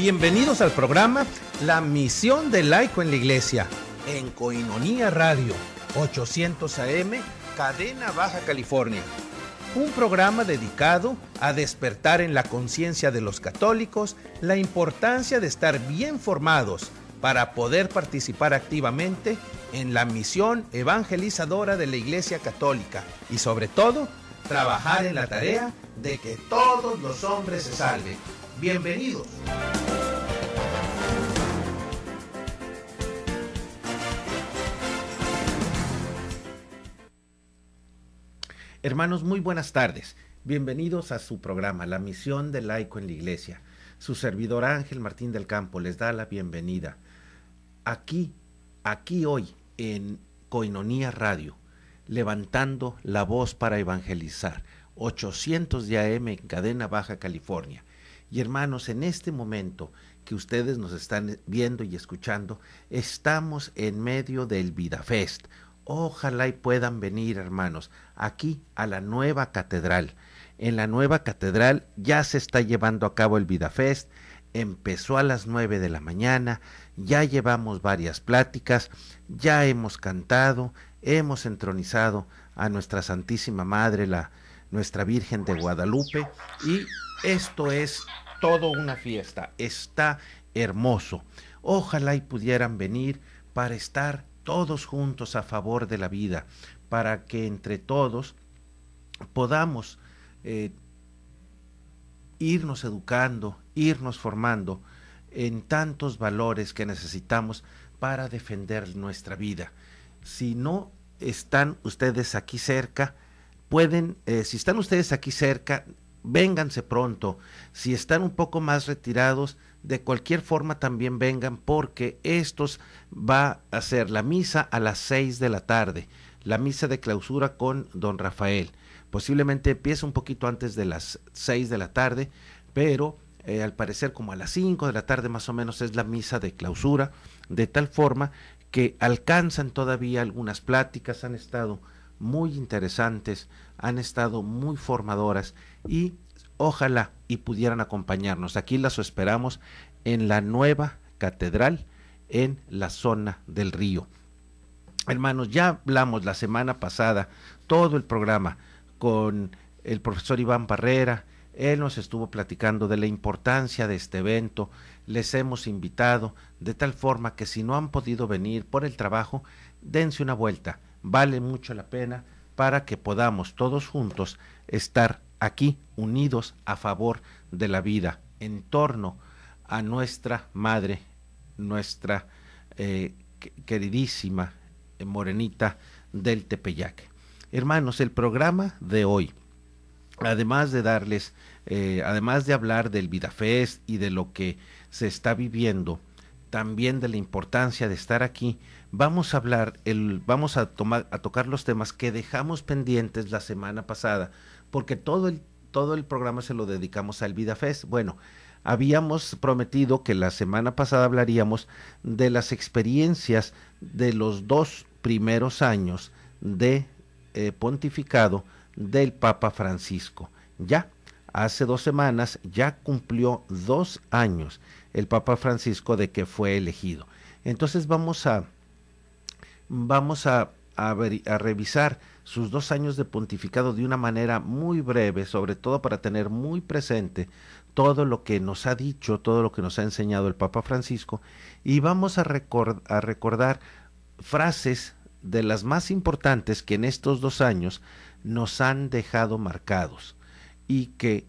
Bienvenidos al programa La Misión del Laico en la Iglesia, en Koinonia Radio, 800 AM, Cadena Baja California. Un programa dedicado a despertar en la conciencia de los católicos la importancia de estar bien formados para poder participar activamente en la misión evangelizadora de la Iglesia Católica y sobre todo, trabajar en la tarea de que todos los hombres se salven. Bienvenidos. Hermanos, muy buenas tardes. Bienvenidos a su programa, La Misión del Laico en la Iglesia. Su servidor Ángel Martín del Campo les da la bienvenida. Aquí hoy en Koinonia Radio, levantando la voz para evangelizar, 800 de AM en Cadena Baja California. Y hermanos, en este momento que ustedes nos están viendo y escuchando, estamos en medio del VidaFest. Ojalá y puedan venir, hermanos, aquí a la nueva catedral. En la nueva catedral ya se está llevando a cabo el VidaFest. Empezó a las 9 de la mañana, ya llevamos varias pláticas, ya hemos cantado, hemos entronizado a nuestra Santísima Madre, nuestra Virgen de Guadalupe, y esto es todo una fiesta, está hermoso. Ojalá y pudieran venir para estar todos juntos a favor de la vida, para que entre todos podamos irnos educando, irnos formando en tantos valores que necesitamos para defender nuestra vida. Si no están ustedes aquí cerca, si están ustedes aquí cerca, vénganse pronto. Si están un poco más retirados, de cualquier forma también vengan, porque estos va a ser la misa a las 6 de la tarde, la misa de clausura con don Rafael. Posiblemente empiece un poquito antes de las 6 de la tarde, pero al parecer como a las 5 de la tarde más o menos es la misa de clausura, de tal forma que alcanzan todavía algunas pláticas, han estado muy interesantes, han estado muy formadoras y ojalá y pudieran acompañarnos. Aquí las esperamos en la nueva catedral en la zona del río. Hermanos, ya hablamos la semana pasada todo el programa con el profesor Iván Barrera. Él nos estuvo platicando de la importancia de este evento. Les hemos invitado de tal forma que si no han podido venir por el trabajo, dense una vuelta. Vale mucho la pena para que podamos todos juntos estar aquí unidos a favor de la vida, en torno a nuestra madre, nuestra queridísima Morenita del Tepeyac. Hermanos, el programa de hoy, además de darles, además de hablar del VidaFest y de lo que se está viviendo, también de la importancia de estar aquí, vamos a tocar los temas que dejamos pendientes la semana pasada, porque todo el programa se lo dedicamos al VidaFest. Bueno, habíamos prometido que la semana pasada hablaríamos de las experiencias de los 2 primeros años de pontificado del Papa Francisco. Ya hace 2 semanas ya cumplió 2 años el Papa Francisco de que fue elegido. Entonces vamos a revisar sus 2 años de pontificado de una manera muy breve, sobre todo para tener muy presente todo lo que nos ha dicho, todo lo que nos ha enseñado el Papa Francisco, y vamos a recordar frases de las más importantes que en estos 2 años nos han dejado marcados, y que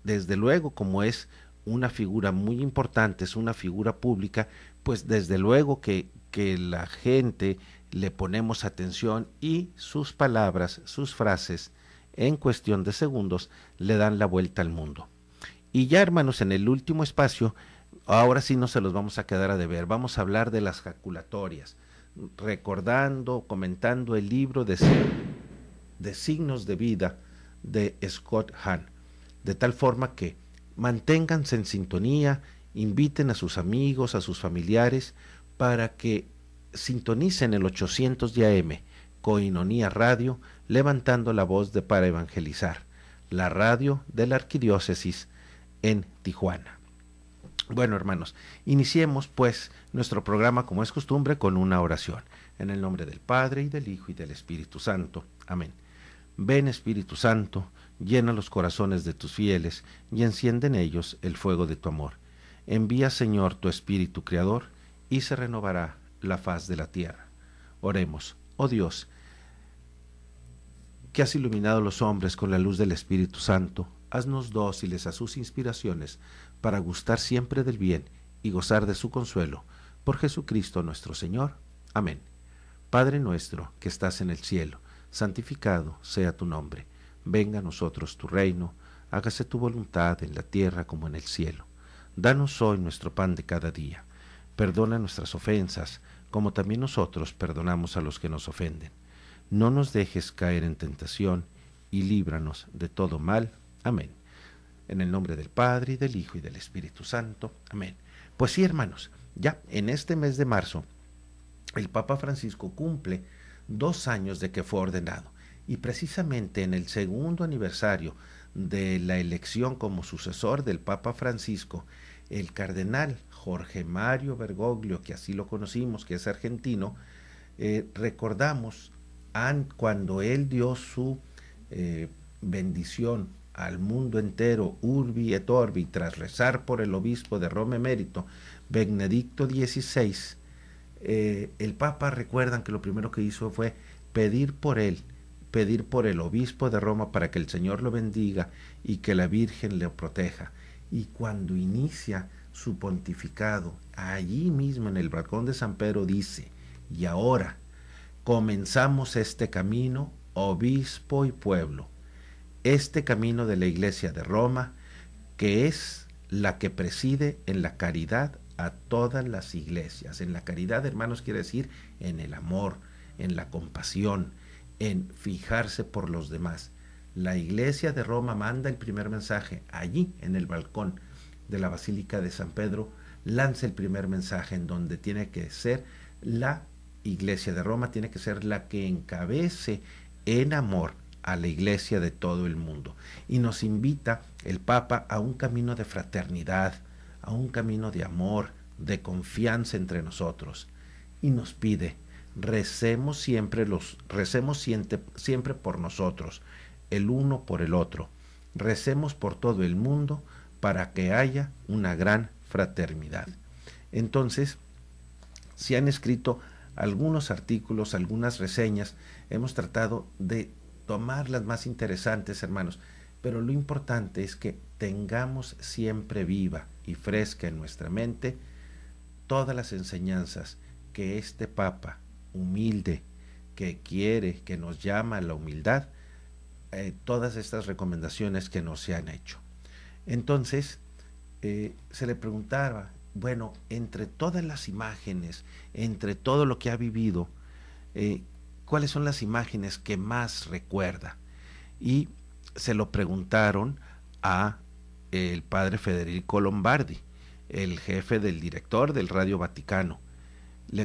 desde luego, como es una figura muy importante, es una figura pública, pues desde luego que la gente le ponemos atención y sus palabras, sus frases, en cuestión de segundos, le dan la vuelta al mundo. Y ya, hermanos, en el último espacio, ahora sí no se los vamos a quedar a deber, vamos a hablar de las jaculatorias, recordando, comentando el libro de Signos de Vida de Scott Hahn, de tal forma que manténganse en sintonía, inviten a sus amigos, a sus familiares, para que sintonicen el 800 de AM, Koinonia Radio, levantando la voz para evangelizar, la radio de la Arquidiócesis en Tijuana. Bueno, hermanos, iniciemos pues nuestro programa como es costumbre con una oración. En el nombre del Padre y del Hijo y del Espíritu Santo. Amén. Ven Espíritu Santo, llena los corazones de tus fieles y enciende en ellos el fuego de tu amor. Envía Señor tu Espíritu Creador y se renovará la faz de la tierra. Oremos, oh Dios, que has iluminado a los hombres con la luz del Espíritu Santo, haznos dóciles a sus inspiraciones para gustar siempre del bien y gozar de su consuelo. Por Jesucristo nuestro Señor. Amén. Padre nuestro que estás en el cielo, santificado sea tu nombre. Venga a nosotros tu reino, hágase tu voluntad en la tierra como en el cielo. Danos hoy nuestro pan de cada día. Perdona nuestras ofensas, como también nosotros perdonamos a los que nos ofenden. No nos dejes caer en tentación, y líbranos de todo mal. Amén. En el nombre del Padre, y del Hijo, y del Espíritu Santo. Amén. Pues sí, hermanos, ya en este mes de marzo, el Papa Francisco cumple 2 años de que fue ordenado. Y precisamente en el segundo aniversario de la elección como sucesor del Papa Francisco, el cardenal Jorge Mario Bergoglio, que así lo conocimos, que es argentino, recordamos cuando él dio su bendición al mundo entero, urbi et orbi, tras rezar por el obispo de Roma emérito, Benedicto XVI, el Papa, recuerdan que lo primero que hizo fue pedir por él, pedir por el obispo de Roma para que el Señor lo bendiga y que la Virgen le proteja. Y cuando inicia su pontificado, allí mismo en el balcón de San Pedro dice: y ahora comenzamos este camino, obispo y pueblo, este camino de la Iglesia de Roma, que es la que preside en la caridad a todas las iglesias. En la caridad, hermanos, quiere decir en el amor, en la compasión, en fijarse por los demás. La Iglesia de Roma manda el primer mensaje allí en el balcón de la Basílica de San Pedro, lanza el primer mensaje en donde tiene que ser la Iglesia de Roma, tiene que ser la que encabece en amor a la iglesia de todo el mundo. Y nos invita el Papa a un camino de fraternidad, a un camino de amor, de confianza entre nosotros. Y nos pide, recemos siempre por nosotros, el uno por el otro. Recemos por todo el mundo para que haya una gran fraternidad. Entonces, se han escrito algunos artículos, algunas reseñas, hemos tratado de tomar las más interesantes, hermanos, pero lo importante es que tengamos siempre viva y fresca en nuestra mente todas las enseñanzas que este Papa humilde, que quiere, que nos llama a la humildad, todas estas recomendaciones que nos se han hecho. Entonces, se le preguntaba, bueno, entre todas las imágenes, entre todo lo que ha vivido, ¿cuáles son las imágenes que más recuerda? Y se lo preguntaron a el padre Federico Lombardi, el jefe del director del Radio Vaticano.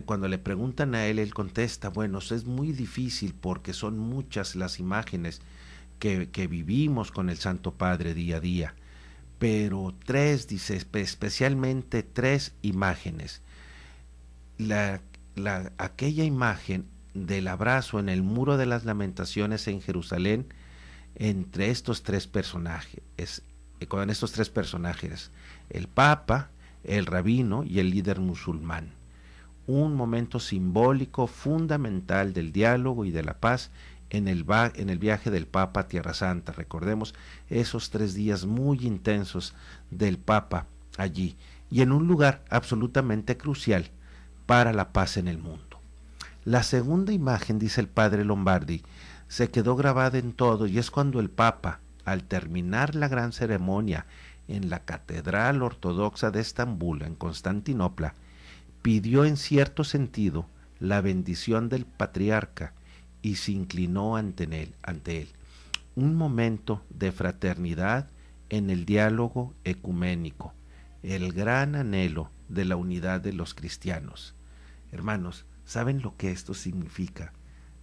Cuando le preguntan a él, él contesta, bueno, es muy difícil porque son muchas las imágenes que vivimos con el Santo Padre día a día, pero dice, especialmente 3 imágenes. Aquella imagen del abrazo en el muro de las lamentaciones en Jerusalén entre estos 3 personajes, con estos 3 personajes, el Papa, el rabino y el líder musulmán. Un momento simbólico fundamental del diálogo y de la paz en el viaje del Papa a Tierra Santa. Recordemos esos 3 días muy intensos del Papa allí y en un lugar absolutamente crucial para la paz en el mundo. La segunda imagen, dice el padre Lombardi, se quedó grabada en todo y es cuando el Papa, al terminar la gran ceremonia en la Catedral Ortodoxa de Estambul, en Constantinopla, pidió en cierto sentido la bendición del patriarca y se inclinó ante él. Un momento de fraternidad en el diálogo ecuménico, el gran anhelo de la unidad de los cristianos. Hermanos, ¿saben lo que esto significa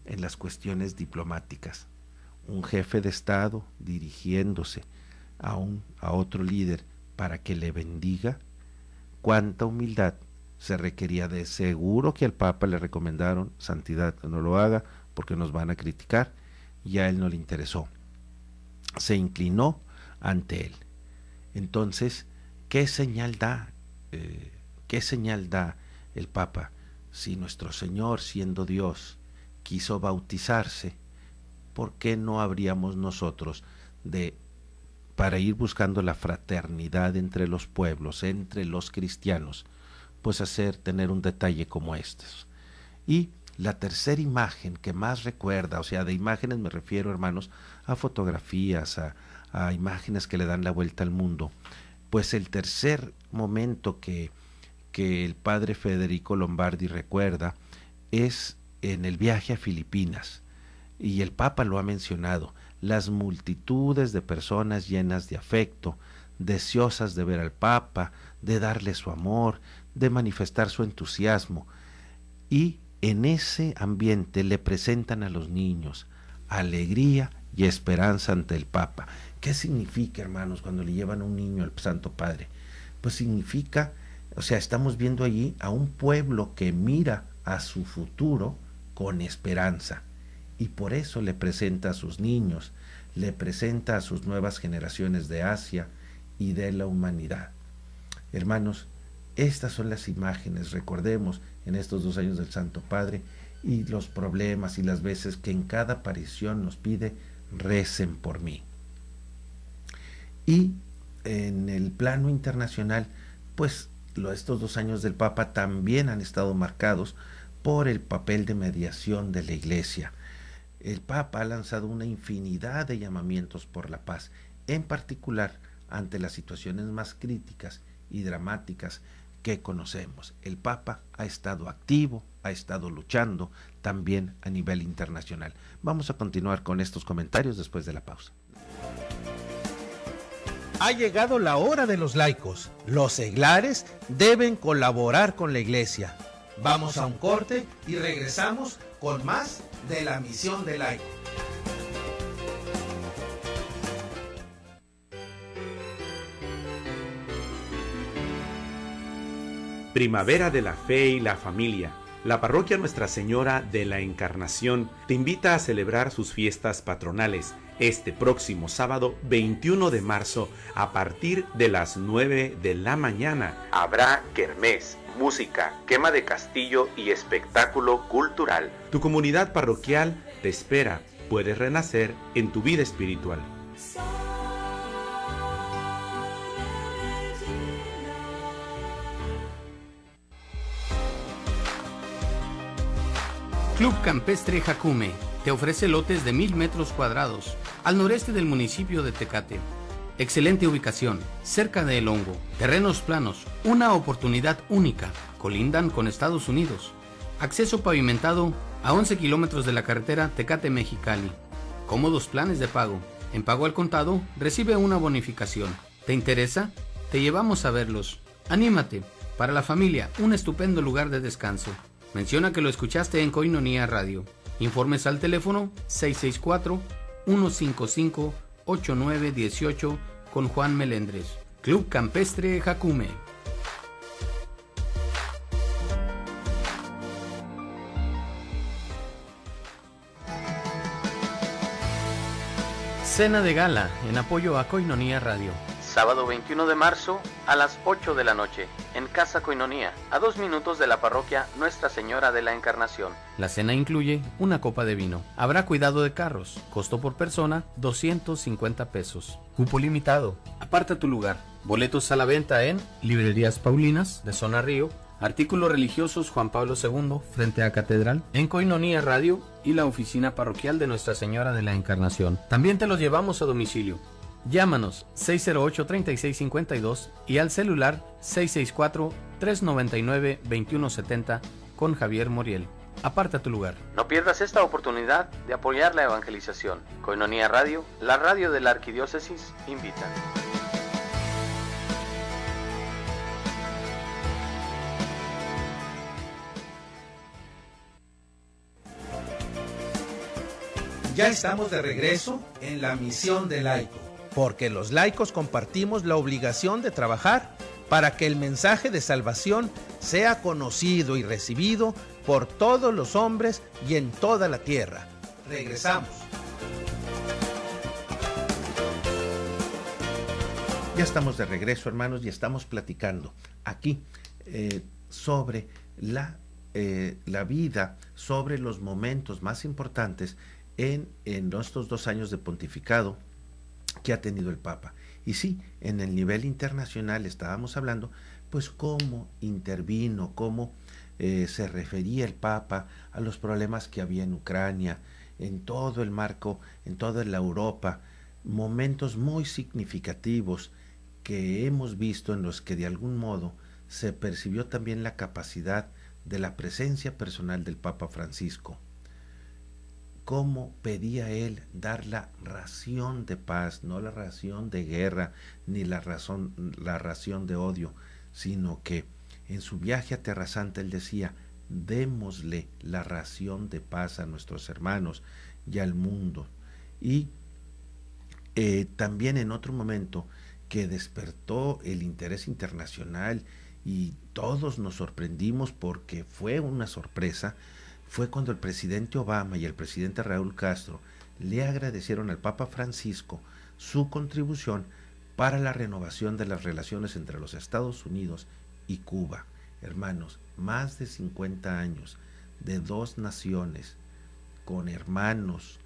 en las cuestiones diplomáticas? Un jefe de Estado dirigiéndose a otro líder para que le bendiga. cuánta humildad se requería. De seguro que al Papa le recomendaron: santidad, no lo haga porque nos van a criticar, y a él no le interesó. Se inclinó ante él. Entonces, ¿qué señal da? ¿Qué señal da el Papa? Si nuestro Señor, siendo Dios, quiso bautizarse, ¿por qué no habríamos nosotros para ir buscando la fraternidad entre los pueblos, entre los cristianos, pues tener un detalle como estos? Y la tercera imagen que más recuerda, o sea, de imágenes me refiero, hermanos, a fotografías, a imágenes que le dan la vuelta al mundo, pues el tercer momento que el padre Federico Lombardi recuerda es en el viaje a Filipinas, y el Papa lo ha mencionado: las multitudes de personas llenas de afecto, deseosas de ver al Papa, de darle su amor, de manifestar su entusiasmo, y en ese ambiente le presentan a los niños alegría y esperanza ante el Papa. ¿Qué significa, hermanos, cuando le llevan a un niño al Santo Padre? Pues significa, o sea, estamos viendo allí a un pueblo que mira a su futuro con esperanza, y por eso le presenta a sus niños, le presenta a sus nuevas generaciones de Asia y de la humanidad. Hermanos, estas son las imágenes, recordemos, en estos 2 años del Santo Padre, y los problemas y las veces que en cada aparición nos pide: recen por mí. Y en el plano internacional, pues estos 2 años del Papa también han estado marcados por el papel de mediación de la Iglesia. El Papa ha lanzado una infinidad de llamamientos por la paz, en particular ante las situaciones más críticas y dramáticas que conocemos. El Papa ha estado activo, ha estado luchando también a nivel internacional. Vamos a continuar con estos comentarios después de la pausa. Ha llegado la hora de los laicos. Los seglares deben colaborar con la Iglesia. Vamos a un corte y regresamos con más de la misión del laico. Primavera de la Fe y la Familia. La parroquia Nuestra Señora de la Encarnación te invita a celebrar sus fiestas patronales este próximo sábado 21 de marzo a partir de las 9 de la mañana. Habrá kermés, música, quema de castillo y espectáculo cultural. Tu comunidad parroquial te espera. Puedes renacer en tu vida espiritual. Club Campestre Jacume te ofrece lotes de 1000 metros cuadrados al noreste del municipio de Tecate. Excelente ubicación, cerca de El Hongo, terrenos planos, una oportunidad única, colindan con Estados Unidos. Acceso pavimentado a 11 kilómetros de la carretera Tecate-Mexicali. Cómodos planes de pago. En pago al contado, recibe una bonificación. ¿Te interesa? Te llevamos a verlos. Anímate. Para la familia, un estupendo lugar de descanso. Menciona que lo escuchaste en Koinonia Radio. Informes al teléfono 664-155-8918 con Juan Melendres. Club Campestre Jacume. Cena de gala en apoyo a Koinonia Radio. Sábado 21 de marzo a las 8 de la noche, en Casa Koinonia, a 2 minutos de la parroquia Nuestra Señora de la Encarnación. La cena incluye una copa de vino. Habrá cuidado de carros. Costo por persona, 250 pesos. Cupo limitado. Aparta tu lugar. Boletos a la venta en Librerías Paulinas, de Zona Río, Artículos Religiosos Juan Pablo II, frente a Catedral, en Koinonia Radio y la oficina parroquial de Nuestra Señora de la Encarnación. También te los llevamos a domicilio. Llámanos 608-3652 y al celular 664-399-2170 con Javier Moriel. Aparta tu lugar. No pierdas esta oportunidad de apoyar la evangelización. Koinonia Radio, la radio de la Arquidiócesis, invita. Ya estamos de regreso en la misión del laico, porque los laicos compartimos la obligación de trabajar para que el mensaje de salvación sea conocido y recibido por todos los hombres y en toda la tierra. Regresamos. Ya estamos de regreso, hermanos, y estamos platicando aquí sobre la vida, sobre los momentos más importantes en estos 2 años de pontificado que ha tenido el Papa. Y sí, en el nivel internacional estábamos hablando, pues cómo intervino, cómo se refería el Papa a los problemas que había en Ucrania, en todo el marco, en toda la Europa, momentos muy significativos que hemos visto en los que de algún modo se percibió también la capacidad de la presencia personal del Papa Francisco. Cómo pedía él dar la ración de paz, no la ración de guerra, ni la ración de odio, sino que en su viaje a Tierra Santa él decía, démosle la ración de paz a nuestros hermanos y al mundo. Y también en otro momento que despertó el interés internacional y todos nos sorprendimos porque fue una sorpresa, fue cuando el presidente Obama y el presidente Raúl Castro le agradecieron al Papa Francisco su contribución para la renovación de las relaciones entre los Estados Unidos y Cuba. Hermanos, más de 50 años de 2 naciones con hermanos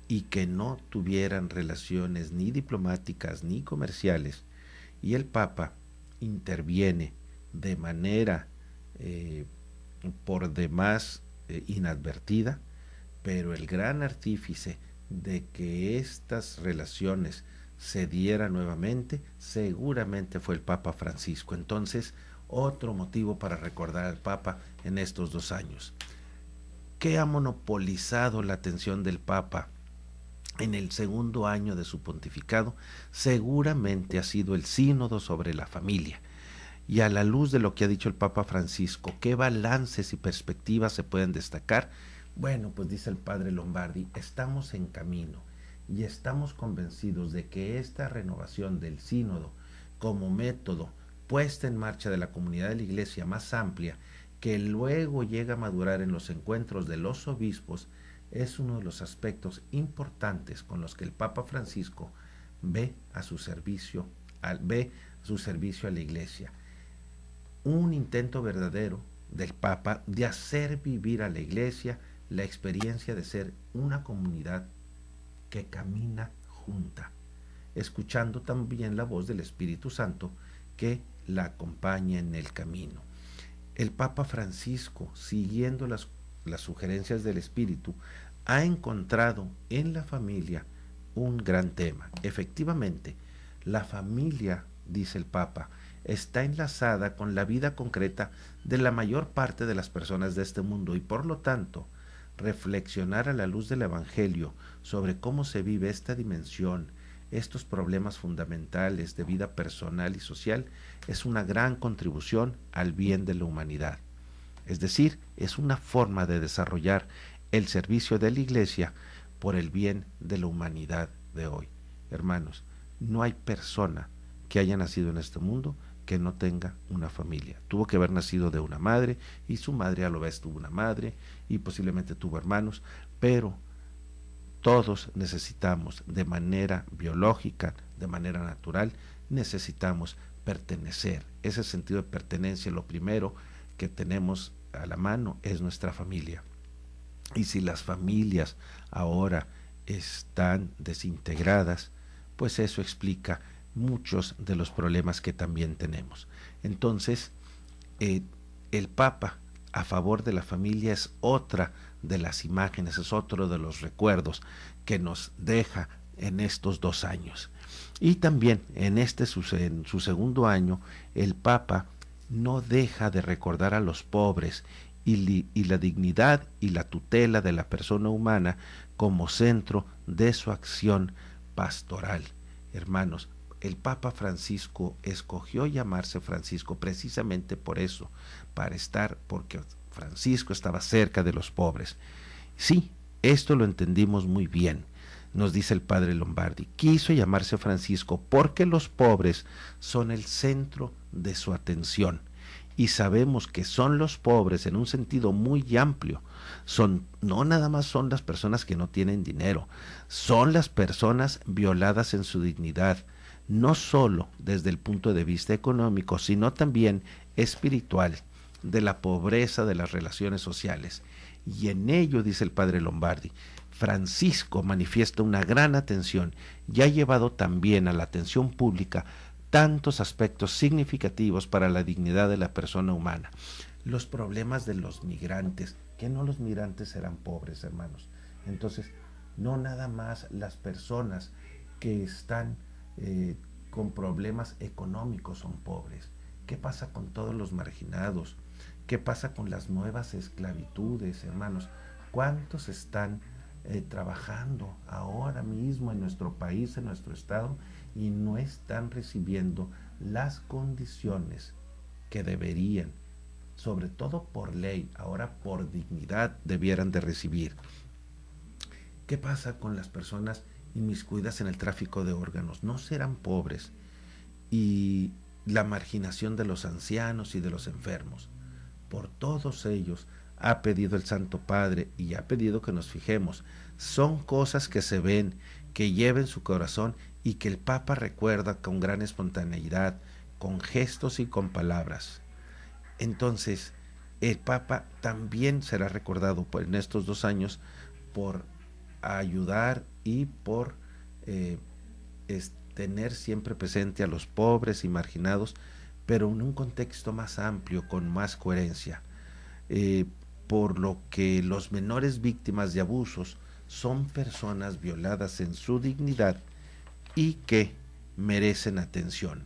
y que no tuvieran relaciones ni diplomáticas ni comerciales, y el Papa interviene de manera por demás inadvertida, pero el gran artífice de que estas relaciones se dieran nuevamente seguramente fue el Papa Francisco. Entonces, otro motivo para recordar al Papa en estos 2 años. ¿Qué ha monopolizado la atención del Papa en el segundo año de su pontificado? Seguramente ha sido el sínodo sobre la familia. Y a la luz de lo que ha dicho el Papa Francisco, ¿qué balances y perspectivas se pueden destacar? Bueno, pues dice el padre Lombardi, estamos en camino y estamos convencidos de que esta renovación del sínodo como método puesta en marcha de la comunidad de la Iglesia más amplia, que luego llega a madurar en los encuentros de los obispos, es uno de los aspectos importantes con los que el Papa Francisco ve a su servicio a la Iglesia. Un intento verdadero del Papa de hacer vivir a la Iglesia la experiencia de ser una comunidad que camina junta, escuchando también la voz del Espíritu Santo que la acompaña en el camino. El Papa Francisco, siguiendo las sugerencias del Espíritu, ha encontrado en la familia un gran tema. Efectivamente, la familia, dice el Papa, está enlazada con la vida concreta de la mayor parte de las personas de este mundo y por lo tanto, reflexionar a la luz del Evangelio sobre cómo se vive esta dimensión, estos problemas fundamentales de vida personal y social, es una gran contribución al bien de la humanidad. Es decir, es una forma de desarrollar el servicio de la Iglesia por el bien de la humanidad de hoy. Hermanos, no hay persona que haya nacido en este mundo que no tenga una familia. Tuvo que haber nacido de una madre y su madre a lo vez tuvo una madre y posiblemente tuvo hermanos, pero todos necesitamos de manera biológica, de manera natural, necesitamos pertenecer. Ese sentido de pertenencia, lo primero que tenemos a la mano es nuestra familia. Y si las familias ahora están desintegradas, pues eso explica muchos de los problemas que también tenemos. Entonces, el Papa a favor de la familia es otra de las imágenes, es otro de los recuerdos que nos deja en estos 2 años. Y también en su segundo año, el Papa no deja de recordar a los pobres y la dignidad y la tutela de la persona humana como centro de su acción pastoral. Hermanos, el Papa Francisco escogió llamarse Francisco precisamente por eso, porque Francisco estaba cerca de los pobres. Sí, esto lo entendimos muy bien. nos dice el padre Lombardi. Quiso llamarse Francisco porque los pobres son el centro de su atención. Y sabemos que son los pobres en un sentido muy amplio. No nada más son las personas que no tienen dinero, son las personas violadas en su dignidad, no solo desde el punto de vista económico, sino también espiritual, de la pobreza de las relaciones sociales. Y en ello, dice el padre Lombardi, Francisco manifiesta una gran atención y ha llevado también a la atención pública tantos aspectos significativos para la dignidad de la persona humana. Los problemas de los migrantes, que no los migrantes eran pobres, hermanos. Entonces, no nada más las personas que están con problemas económicos son pobres. ¿Qué pasa con todos los marginados? ¿Qué pasa con las nuevas esclavitudes, hermanos? ¿Cuántos están trabajando ahora mismo en nuestro país, en nuestro estado, y no están recibiendo las condiciones que deberían, sobre todo por ley, ahora por dignidad debieran de recibir? ¿Qué pasa con las personas inmiscuidas en el tráfico de órganos? No serán pobres. Y la marginación de los ancianos y de los enfermos. Por todos ellos ha pedido el Santo Padre y ha pedido que nos fijemos. Son cosas que se ven, que lleva en su corazón y que el Papa recuerda con gran espontaneidad, con gestos y con palabras. Entonces, el Papa también será recordado en estos 2 años por ayudar y por tener siempre presente a los pobres y marginados, pero en un contexto más amplio, con más coherencia, por lo que los menores víctimas de abusos son personas violadas en su dignidad y que merecen atención.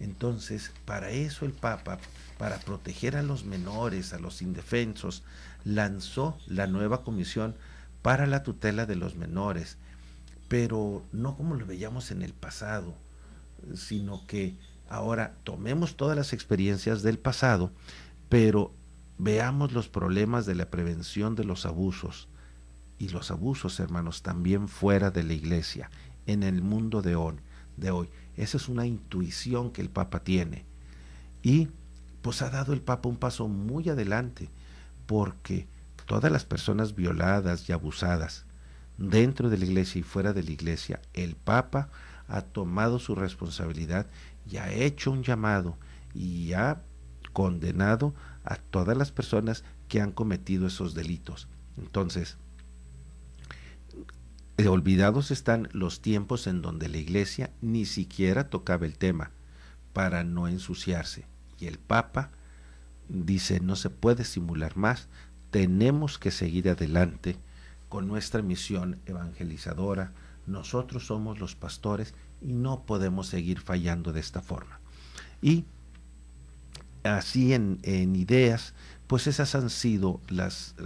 Entonces, para eso el Papa, para proteger a los menores, a los indefensos, lanzó la nueva comisión para la tutela de los menores, pero no como lo veíamos en el pasado, sino que ahora tomemos todas las experiencias del pasado, pero veamos los problemas de la prevención de los abusos, y los abusos, hermanos, también fuera de la iglesia, en el mundo de hoy. Esa es una intuición que el Papa tiene, y pues ha dado el Papa un paso muy adelante, porque todas las personas violadas y abusadas, dentro de la iglesia y fuera de la iglesia, el Papa ha tomado su responsabilidad y ha hecho un llamado y ha condenado a todas las personas que han cometido esos delitos. Entonces, olvidados están los tiempos en donde la iglesia ni siquiera tocaba el tema para no ensuciarse. Y el Papa dice, no se puede simular más, tenemos que seguir adelante con nuestra misión evangelizadora. Nosotros somos los pastores y no podemos seguir fallando de esta forma. Y así en ideas, pues esas han sido las,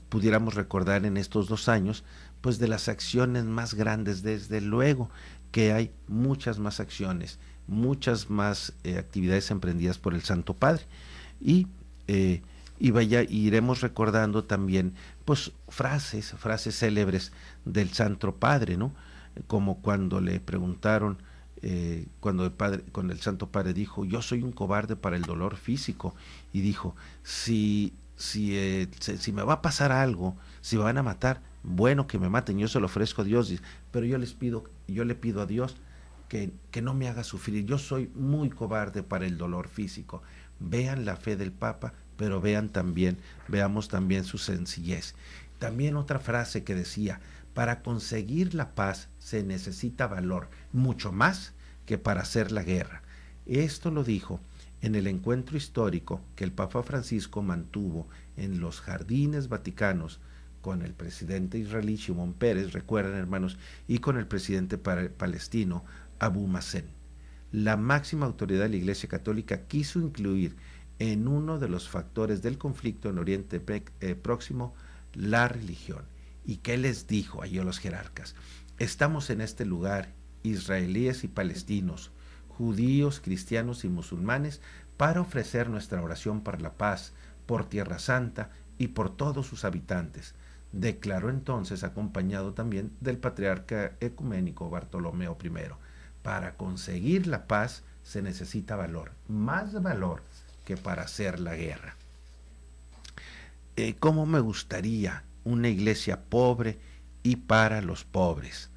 pudiéramos recordar en estos 2 años, pues de las acciones más grandes. Desde luego que hay muchas más acciones, muchas más actividades emprendidas por el Santo Padre. Y iremos recordando también pues frases célebres del Santo Padre, ¿no? Como cuando le preguntaron, cuando el Santo Padre dijo, yo soy un cobarde para el dolor físico, y dijo, si me va a pasar algo, si me van a matar, bueno, que me maten, yo se lo ofrezco a Dios, pero yo le pido a Dios que no me haga sufrir, yo soy muy cobarde para el dolor físico. Vean la fe del Papa, pero veamos también su sencillez. También otra frase que decía, para conseguir la paz se necesita valor, mucho más que para hacer la guerra. Esto lo dijo en el encuentro histórico que el Papa Francisco mantuvo en los Jardines Vaticanos con el presidente israelí Shimon Peres, recuerdan, hermanos, y con el presidente palestino Abu Mazen. La máxima autoridad de la Iglesia Católica quiso incluir en uno de los factores del conflicto en Oriente Próximo la religión. ¿Y qué les dijo a los jerarcas? Estamos en este lugar, israelíes y palestinos, judíos, cristianos y musulmanes, para ofrecer nuestra oración para la paz, por Tierra Santa y por todos sus habitantes. declaró entonces, acompañado también del patriarca ecuménico Bartolomeo I. Para conseguir la paz se necesita valor, más valor que para hacer la guerra. ¿Cómo me gustaría una iglesia pobre y para los pobres?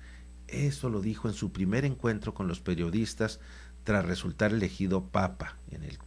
Eso lo dijo en su primer encuentro con los periodistas tras resultar elegido papa.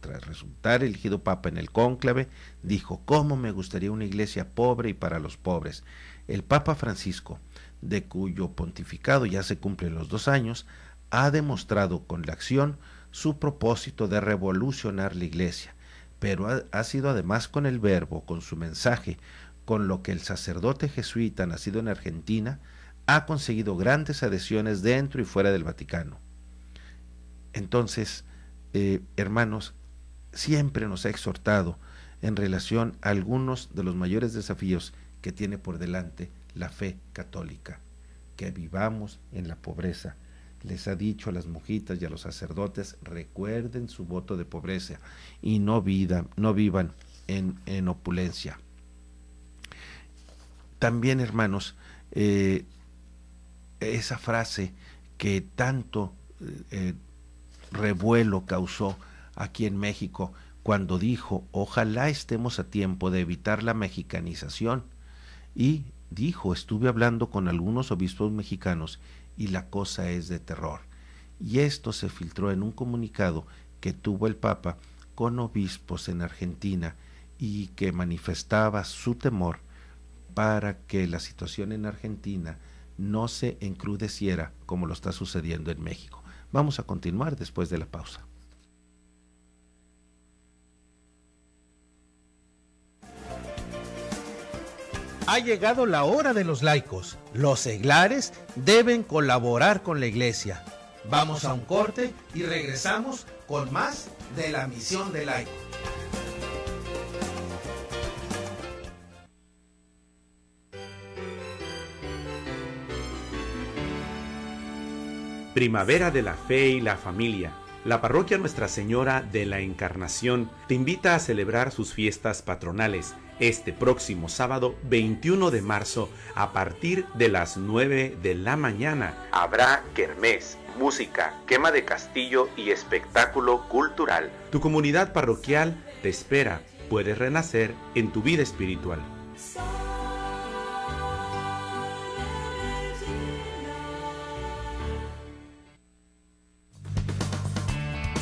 Tras resultar elegido papa en el cónclave, dijo: ¿cómo me gustaría una iglesia pobre y para los pobres? El Papa Francisco, de cuyo pontificado ya se cumplen los 2 años, ha demostrado con la acción su propósito de revolucionar la iglesia, pero ha sido además con el verbo, con su mensaje, con lo que el sacerdote jesuita nacido en Argentina ha conseguido grandes adhesiones dentro y fuera del Vaticano. Entonces, hermanos, siempre nos ha exhortado en relación a algunos de los mayores desafíos que tiene por delante la fe católica, que vivamos en la pobreza. Les ha dicho a las monjitas y a los sacerdotes: recuerden su voto de pobreza y no vivan en opulencia. También, hermanos, esa frase que tanto revuelo causó aquí en México cuando dijo: ojalá estemos a tiempo de evitar la mexicanización, y dijo: estuve hablando con algunos obispos mexicanos y la cosa es de terror. Y esto se filtró en un comunicado que tuvo el Papa con obispos en Argentina y que manifestaba su temor para que la situación en Argentina no se encrudeciera como lo está sucediendo en México. Vamos a continuar después de la pausa. Ha llegado la hora de los laicos. Los seglares deben colaborar con la iglesia. Vamos a un corte y regresamos con más de la misión del laico. Primavera de la Fe y la Familia. La parroquia Nuestra Señora de la Encarnación te invita a celebrar sus fiestas patronales este próximo sábado 21 de marzo a partir de las 9 de la mañana. Habrá kermés, música, quema de castillo y espectáculo cultural. Tu comunidad parroquial te espera. Puedes renacer en tu vida espiritual.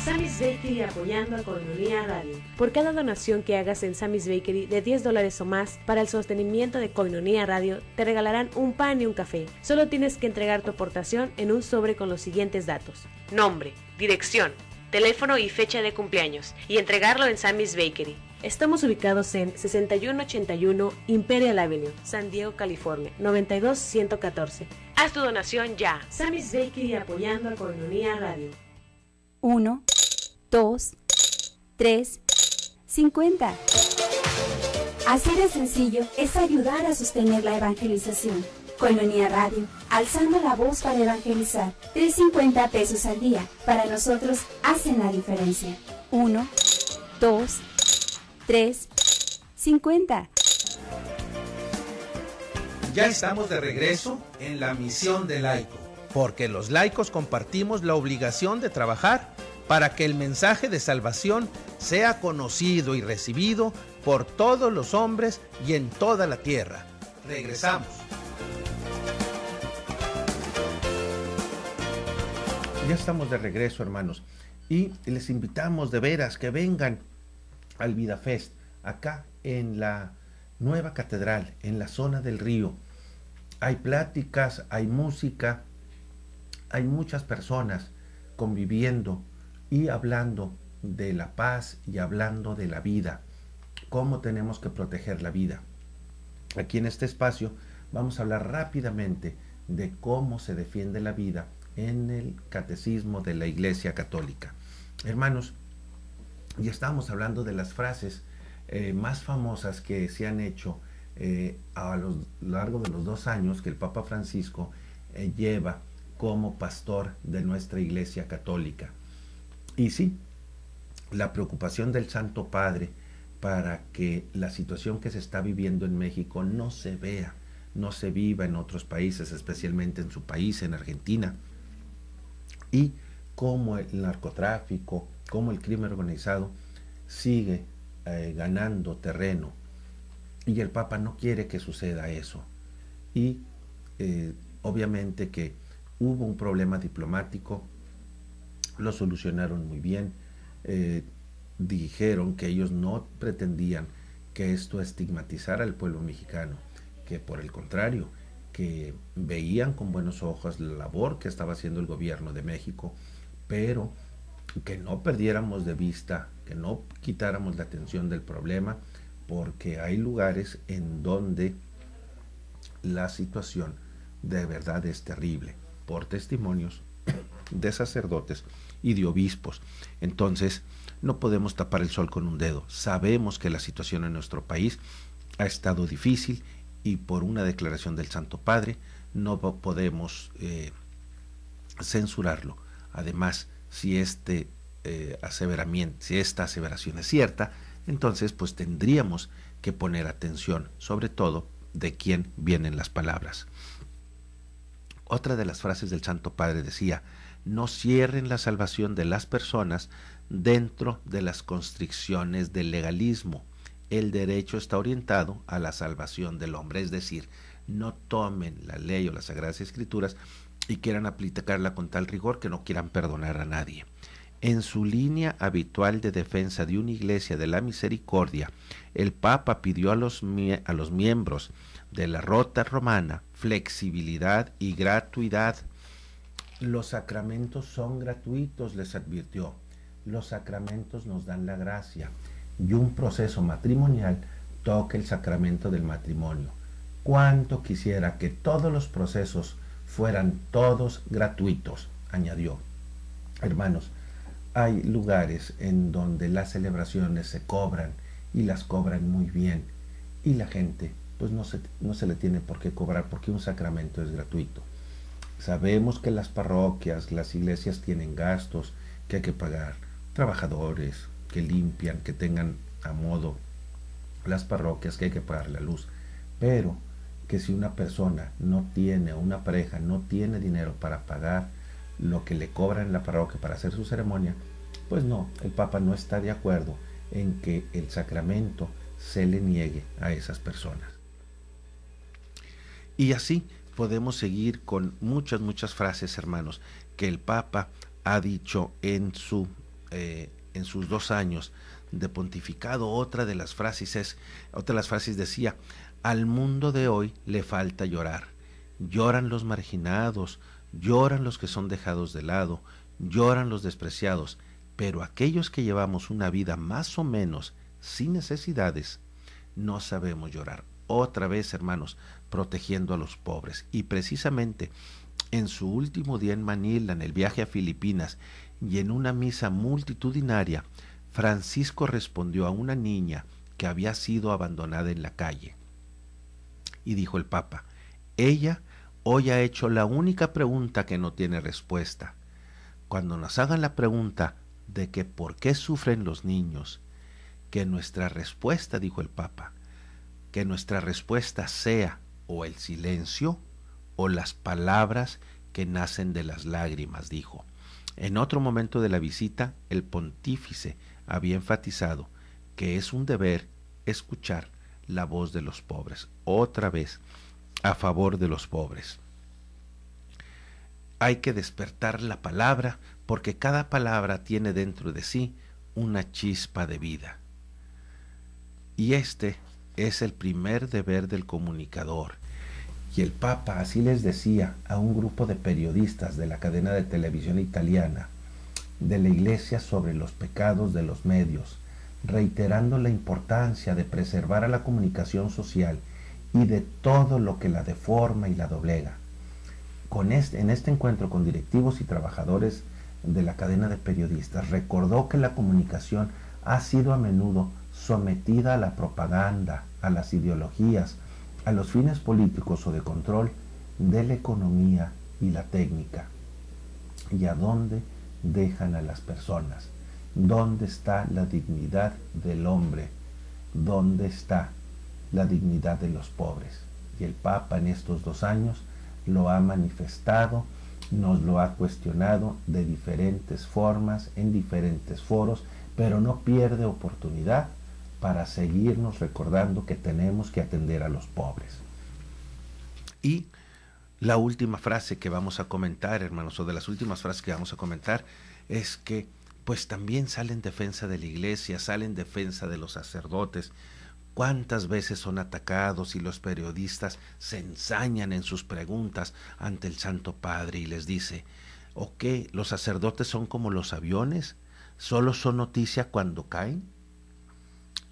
Sammy's Bakery apoyando a Koinonia Radio. Por cada donación que hagas en Sammy's Bakery de $10 o más para el sostenimiento de Koinonia Radio, te regalarán un pan y un café. Solo tienes que entregar tu aportación en un sobre con los siguientes datos: nombre, dirección, teléfono y fecha de cumpleaños, y entregarlo en Sammy's Bakery. Estamos ubicados en 6181 Imperial Avenue, San Diego, California, 92114. Haz tu donación ya. Sammy's Bakery apoyando a Koinonia Radio. 1, 2, 3, 50. Así de sencillo es ayudar a sostener la evangelización. Koinonia Radio, alzando la voz para evangelizar. 3.50 pesos al día. Para nosotros hacen la diferencia. 1, 2, 3, 50. Ya estamos de regreso en la misión del laico, porque los laicos compartimos la obligación de trabajar para que el mensaje de salvación sea conocido y recibido por todos los hombres y en toda la tierra. Regresamos. Ya estamos de regreso, hermanos, y les invitamos de veras que vengan al VidaFest, acá en la nueva catedral, en la zona del río. Hay pláticas, hay música, hay muchas personas conviviendo y hablando de la paz y hablando de la vida, cómo tenemos que proteger la vida. Aquí en este espacio vamos a hablar rápidamente de cómo se defiende la vida en el catecismo de la Iglesia Católica. Hermanos, ya estábamos hablando de las frases más famosas que se han hecho a lo largo de los 2 años que el Papa Francisco lleva como pastor de nuestra Iglesia Católica. Y sí, la preocupación del Santo Padre para que la situación que se está viviendo en México no se vea no se viva en otros países, especialmente en su país, en Argentina, y cómo el narcotráfico, cómo el crimen organizado sigue ganando terreno, y el Papa no quiere que suceda eso. Y obviamente que hubo un problema diplomático, lo solucionaron muy bien, dijeron que ellos no pretendían que esto estigmatizara al pueblo mexicano, que por el contrario, que veían con buenos ojos la labor que estaba haciendo el gobierno de México, pero que no perdiéramos de vista, que no quitáramos la atención del problema, porque hay lugares en donde la situación de verdad es terrible, por testimonios de sacerdotes y de obispos. Entonces, no podemos tapar el sol con un dedo. Sabemos que la situación en nuestro país ha estado difícil y por una declaración del Santo Padre no podemos censurarlo. Además, si esta aseveración es cierta, entonces pues tendríamos que poner atención, sobre todo de quién vienen las palabras. Otra de las frases del Santo Padre decía: no cierren la salvación de las personas dentro de las constricciones del legalismo. El derecho está orientado a la salvación del hombre, es decir, no tomen la ley o las Sagradas Escrituras y quieran aplicarla con tal rigor que no quieran perdonar a nadie. En su línea habitual de defensa de una iglesia de la misericordia, el Papa pidió a los miembros de la Rota Romana flexibilidad y gratuidad. Los sacramentos son gratuitos, les advirtió. Los sacramentos nos dan la gracia, y un proceso matrimonial toca el sacramento del matrimonio. Cuánto quisiera que todos los procesos fueran todos gratuitos, añadió. Hermanos, hay lugares en donde las celebraciones se cobran y las cobran muy bien, y la gente pues no se le tiene por qué cobrar porque un sacramento es gratuito. Sabemos que las parroquias, las iglesias tienen gastos que hay que pagar, trabajadores que limpian, que tengan a modo las parroquias, que hay que pagar la luz, pero que si una persona no tiene, una pareja no tiene dinero para pagar lo que le cobran en la parroquia para hacer su ceremonia, pues no, el Papa no está de acuerdo en que el sacramento se le niegue a esas personas. Y así podemos seguir con muchas frases, hermanos, que el Papa ha dicho en sus 2 años de pontificado. Otra de las frases decía: al mundo de hoy le falta llorar. Lloran los marginados, lloran los que son dejados de lado, lloran los despreciados, pero aquellos que llevamos una vida más o menos sin necesidades, no sabemos llorar. Otra vez, hermanos, protegiendo a los pobres. Y precisamente en su último día en Manila, en el viaje a Filipinas, y en una misa multitudinaria, Francisco respondió a una niña que había sido abandonada en la calle. Y dijo el Papa: ella hoy ha hecho la única pregunta que no tiene respuesta. Cuando nos hagan la pregunta de que por qué sufren los niños, que nuestra respuesta, dijo el Papa, que nuestra respuesta sea o el silencio o las palabras que nacen de las lágrimas, dijo. En otro momento de la visita, el pontífice había enfatizado que es un deber escuchar la voz de los pobres, otra vez a favor de los pobres. Hay que despertar la palabra, porque cada palabra tiene dentro de sí una chispa de vida. Y este es el primer deber del comunicador. Y el Papa así les decía a un grupo de periodistas de la cadena de televisión italiana de la Iglesia sobre los pecados de los medios, reiterando la importancia de preservar a la comunicación social y de todo lo que la deforma y la doblega. En este encuentro con directivos y trabajadores de la cadena de periodistas, recordó que la comunicación ha sido a menudo sometida a la propaganda, a las ideologías, a los fines políticos o de control de la economía y la técnica. ¿Y a dónde dejan a las personas? ¿Dónde está la dignidad del hombre? ¿Dónde está la dignidad de los pobres? Y el Papa en estos 2 años lo ha manifestado, nos lo ha cuestionado de diferentes formas, en diferentes foros, pero no pierde oportunidad para seguirnos recordando que tenemos que atender a los pobres. Y la última frase que vamos a comentar, hermanos, o de las últimas frases que vamos a comentar, es que pues también sale en defensa de la iglesia, sale en defensa de los sacerdotes. ¿Cuántas veces son atacados y los periodistas se ensañan en sus preguntas ante el Santo Padre y les dice, ¿o qué? ¿Los sacerdotes son como los aviones? ¿Solo son noticia cuando caen?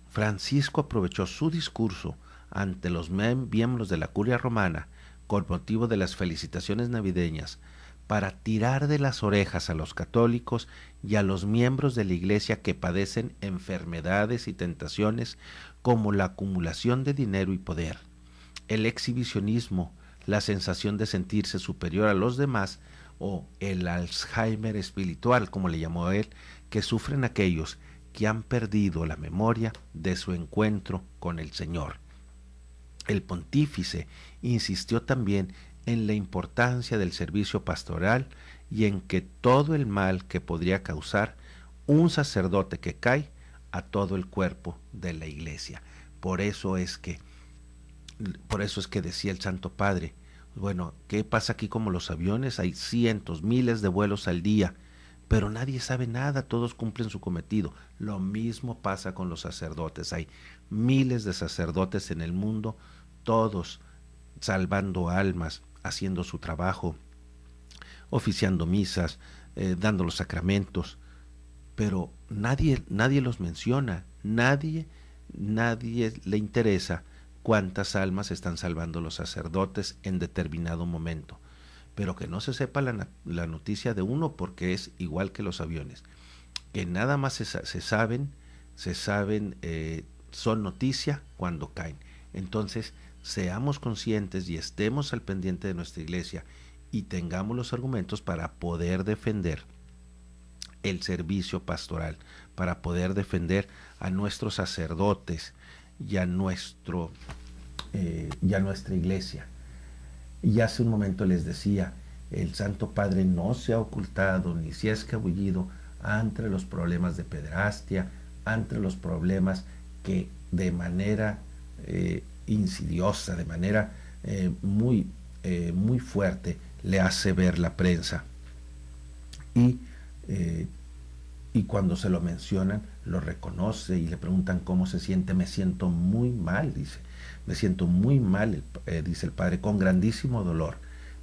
Francisco aprovechó su discurso ante los miembros de la Curia Romana con motivo de las felicitaciones navideñas para tirar de las orejas a los católicos y a los miembros de la Iglesia que padecen enfermedades y tentaciones como la acumulación de dinero y poder, el exhibicionismo, la sensación de sentirse superior a los demás o el Alzheimer espiritual, como le llamó él, que sufren aquellos que han perdido la memoria de su encuentro con el Señor. El pontífice insistió también en la importancia del servicio pastoral y en que todo el mal que podría causar un sacerdote que cae a todo el cuerpo de la iglesia. Por eso es que decía el Santo Padre, bueno, ¿qué pasa aquí como los aviones? Hay cientos, miles de vuelos al día, pero nadie sabe nada, todos cumplen su cometido. Lo mismo pasa con los sacerdotes, hay miles de sacerdotes en el mundo, todos salvando almas, haciendo su trabajo, oficiando misas, dando los sacramentos, pero nadie los menciona, nadie le interesa cuántas almas están salvando los sacerdotes en determinado momento, pero que no se sepa la noticia de uno porque es igual que los aviones, que nada más se saben, son noticia cuando caen. Entonces, seamos conscientes y estemos al pendiente de nuestra iglesia y tengamos los argumentos para poder defender el servicio pastoral, para poder defender a nuestros sacerdotes y a nuestra iglesia. Y hace un momento les decía, el Santo Padre no se ha ocultado ni se ha escabullido ante los problemas de pederastia, ante los problemas que de manera insidiosa, de manera muy fuerte le hace ver la prensa. Y cuando se lo mencionan, lo reconoce y le preguntan cómo se siente. Me siento muy mal, dice. Me siento muy mal, dice el Padre, con grandísimo dolor.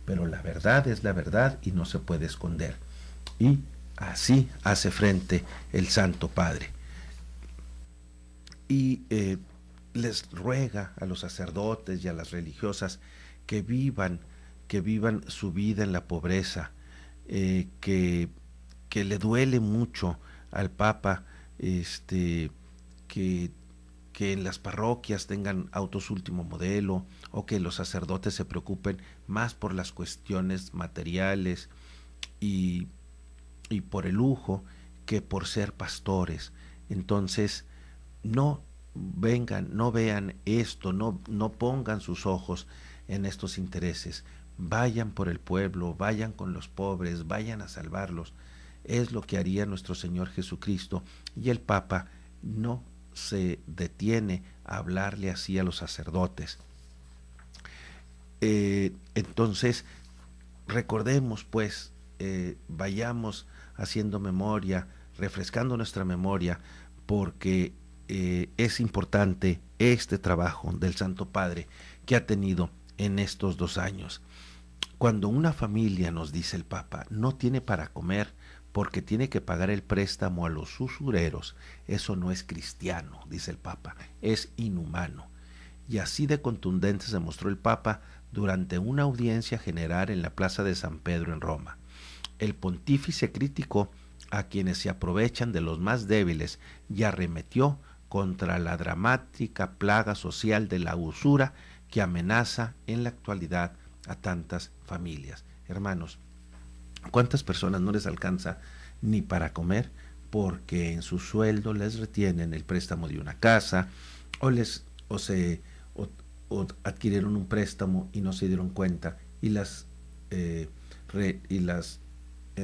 Pero la verdad es la verdad y no se puede esconder. Y así hace frente el Santo Padre. Y les ruega a los sacerdotes y a las religiosas que vivan su vida en la pobreza, que le duele mucho al Papa que en las parroquias tengan autos último modelo o que los sacerdotes se preocupen más por las cuestiones materiales y por el lujo que por ser pastores. Entonces, no vean esto, no pongan sus ojos en estos intereses. Vayan por el pueblo, vayan con los pobres, vayan a salvarlos. Es lo que haría nuestro Señor Jesucristo, y el Papa no se detiene a hablarle así a los sacerdotes. Entonces, recordemos pues, vayamos haciendo memoria, refrescando nuestra memoria, porque es importante este trabajo del Santo Padre que ha tenido en estos 2 años. Cuando una familia, nos dice el Papa, no tiene para comer porque tiene que pagar el préstamo a los usureros, eso no es cristiano, dice el Papa, es inhumano. Y así de contundente se mostró el Papa durante una audiencia general en la Plaza de San Pedro en Roma. El pontífice criticó a quienes se aprovechan de los más débiles y arremetió contra la dramática plaga social de la usura que amenaza en la actualidad a tantas familias. Hermanos, ¿cuántas personas no les alcanza ni para comer porque en su sueldo les retienen el préstamo de una casa o o adquirieron un préstamo y no se dieron cuenta, y la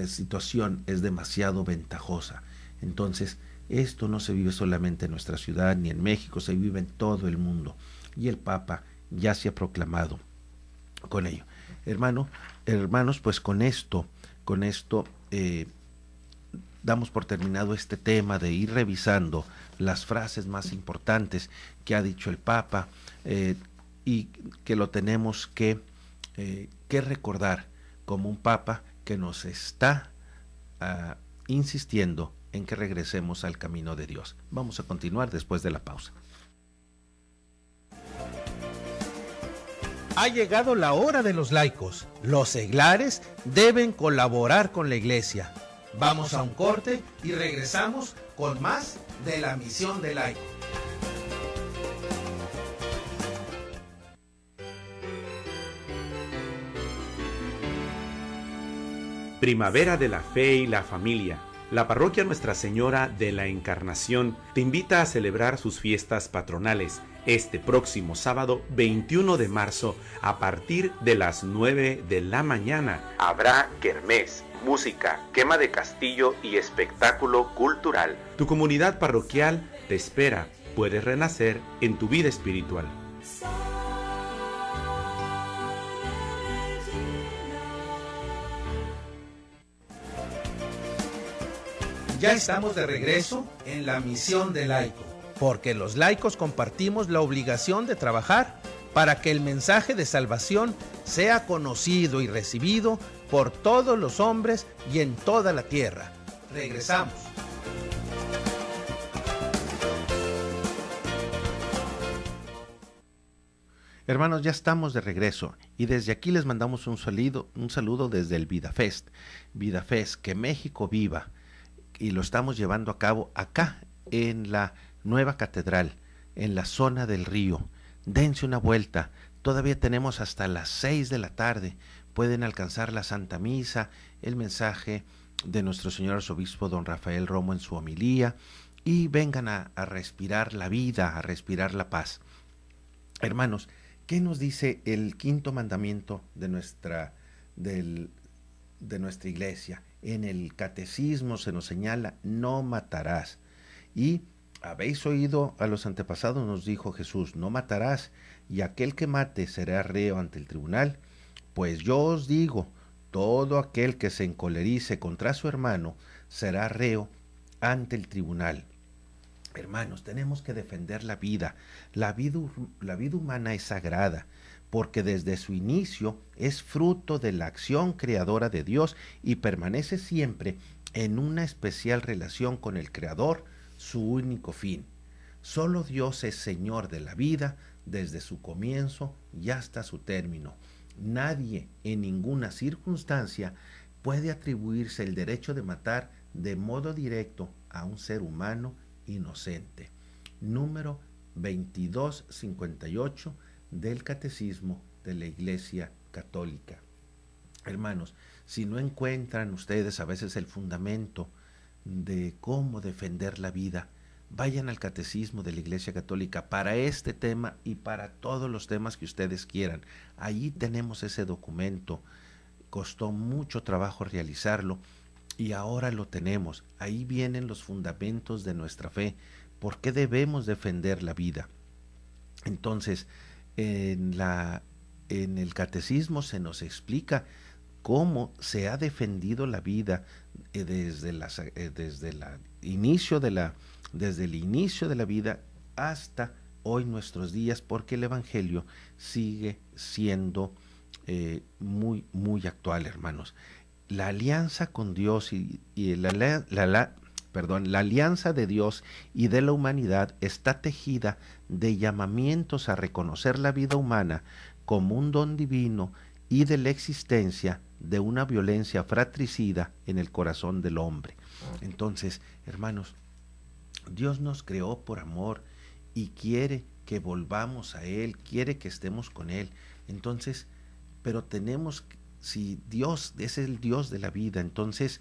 situación es demasiado ventajosa. Entonces, esto no se vive solamente en nuestra ciudad ni en México, se vive en todo el mundo, y el Papa ya se ha proclamado con ello. Hermanos, pues con esto damos por terminado este tema de ir revisando las frases más importantes que ha dicho el Papa, y que lo tenemos que recordar como un Papa que nos está insistiendo en que regresemos al camino de Dios. Vamos a continuar después de la pausa. Ha llegado la hora de los laicos. Los seglares deben colaborar con la Iglesia. Vamos a un corte y regresamos con más de la misión del laico. Primavera de la Fe y la Familia. La parroquia Nuestra Señora de la Encarnación te invita a celebrar sus fiestas patronales este próximo sábado 21 de marzo a partir de las 9 de la mañana. Habrá kermés, música, quema de castillo y espectáculo cultural. Tu comunidad parroquial te espera. Puedes renacer en tu vida espiritual. Ya estamos de regreso en la misión del laico, porque los laicos compartimos la obligación de trabajar para que el mensaje de salvación sea conocido y recibido por todos los hombres y en toda la tierra. Regresamos. Hermanos, ya estamos de regreso y desde aquí les mandamos un saludo desde el VidaFest. VidaFest, que México viva, y lo estamos llevando a cabo acá en la nueva catedral, en la zona del río. Dense una vuelta, todavía tenemos hasta las 6 de la tarde, pueden alcanzar la Santa Misa, el mensaje de nuestro señor arzobispo don Rafael Romo en su homilía, y vengan a respirar la vida, a respirar la paz. Hermanos, ¿qué nos dice el quinto mandamiento de nuestra iglesia? En el catecismo se nos señala: no matarás. Y habéis oído a los antepasados, nos dijo Jesús, no matarás, y aquel que mate será reo ante el tribunal. Pues yo os digo, todo aquel que se encolerice contra su hermano será reo ante el tribunal. Hermanos, tenemos que defender la vida. La vida humana es sagrada, porque desde su inicio es fruto de la acción creadora de Dios y permanece siempre en una especial relación con el Creador, su único fin. Solo Dios es Señor de la vida desde su comienzo y hasta su término. Nadie en ninguna circunstancia puede atribuirse el derecho de matar de modo directo a un ser humano inocente. Número 2258 del Catecismo de la Iglesia Católica. Hermanos, si no encuentran ustedes a veces el fundamento de cómo defender la vida, vayan al Catecismo de la Iglesia Católica para este tema y para todos los temas que ustedes quieran. Allí tenemos ese documento. Costó mucho trabajo realizarlo y ahora lo tenemos. Ahí vienen los fundamentos de nuestra fe. ¿Por qué debemos defender la vida? Entonces, en el catecismo se nos explica cómo se ha defendido la vida desde el inicio de la vida hasta hoy nuestros días, porque el Evangelio sigue siendo muy actual, hermanos. La alianza con Dios la alianza de Dios y de la humanidad está tejida de llamamientos a reconocer la vida humana como un don divino y de la existencia de una violencia fratricida en el corazón del hombre. Entonces, hermanos, Dios nos creó por amor y quiere que volvamos a Él, quiere que estemos con Él. Entonces, pero si Dios es el Dios de la vida, entonces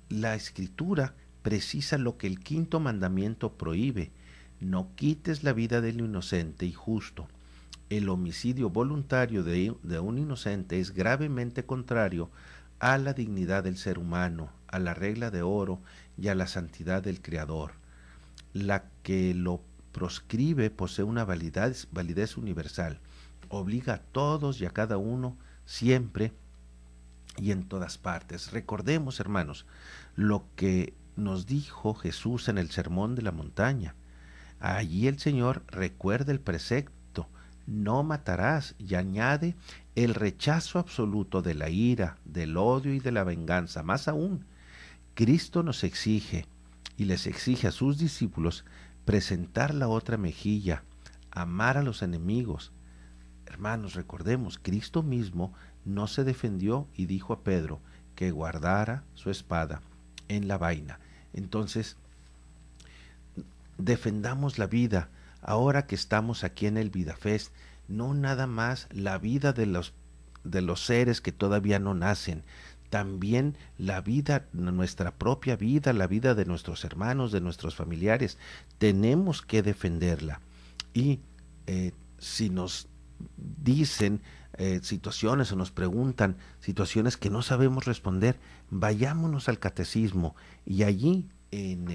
la Escritura precisa lo que el quinto mandamiento prohíbe. no quites la vida del inocente y justo. El homicidio voluntario de un inocente es gravemente contrario a la dignidad del ser humano, a la regla de oro y a la santidad del Creador. La que lo proscribe posee una validez universal, obliga a todos y a cada uno siempre y en todas partes. Recordemos, hermanos, lo que nos dijo Jesús en el Sermón de la Montaña. Allí el Señor recuerda el precepto: no matarás, y añade el rechazo absoluto de la ira, del odio y de la venganza. Más aún, Cristo nos exige y les exige a sus discípulos presentar la otra mejilla, amar a los enemigos. Hermanos, recordemos, Cristo mismo no se defendió y dijo a Pedro que guardara su espada en la vaina. Entonces, defendamos la vida. Ahora que estamos aquí en el VidaFest, no nada más la vida de los seres que todavía no nacen, también la vida, nuestra propia vida, la vida de nuestros hermanos, de nuestros familiares. Tenemos que defenderla. Y si nos dicen situaciones o nos preguntan situaciones que no sabemos responder, vayámonos al catecismo, y allí en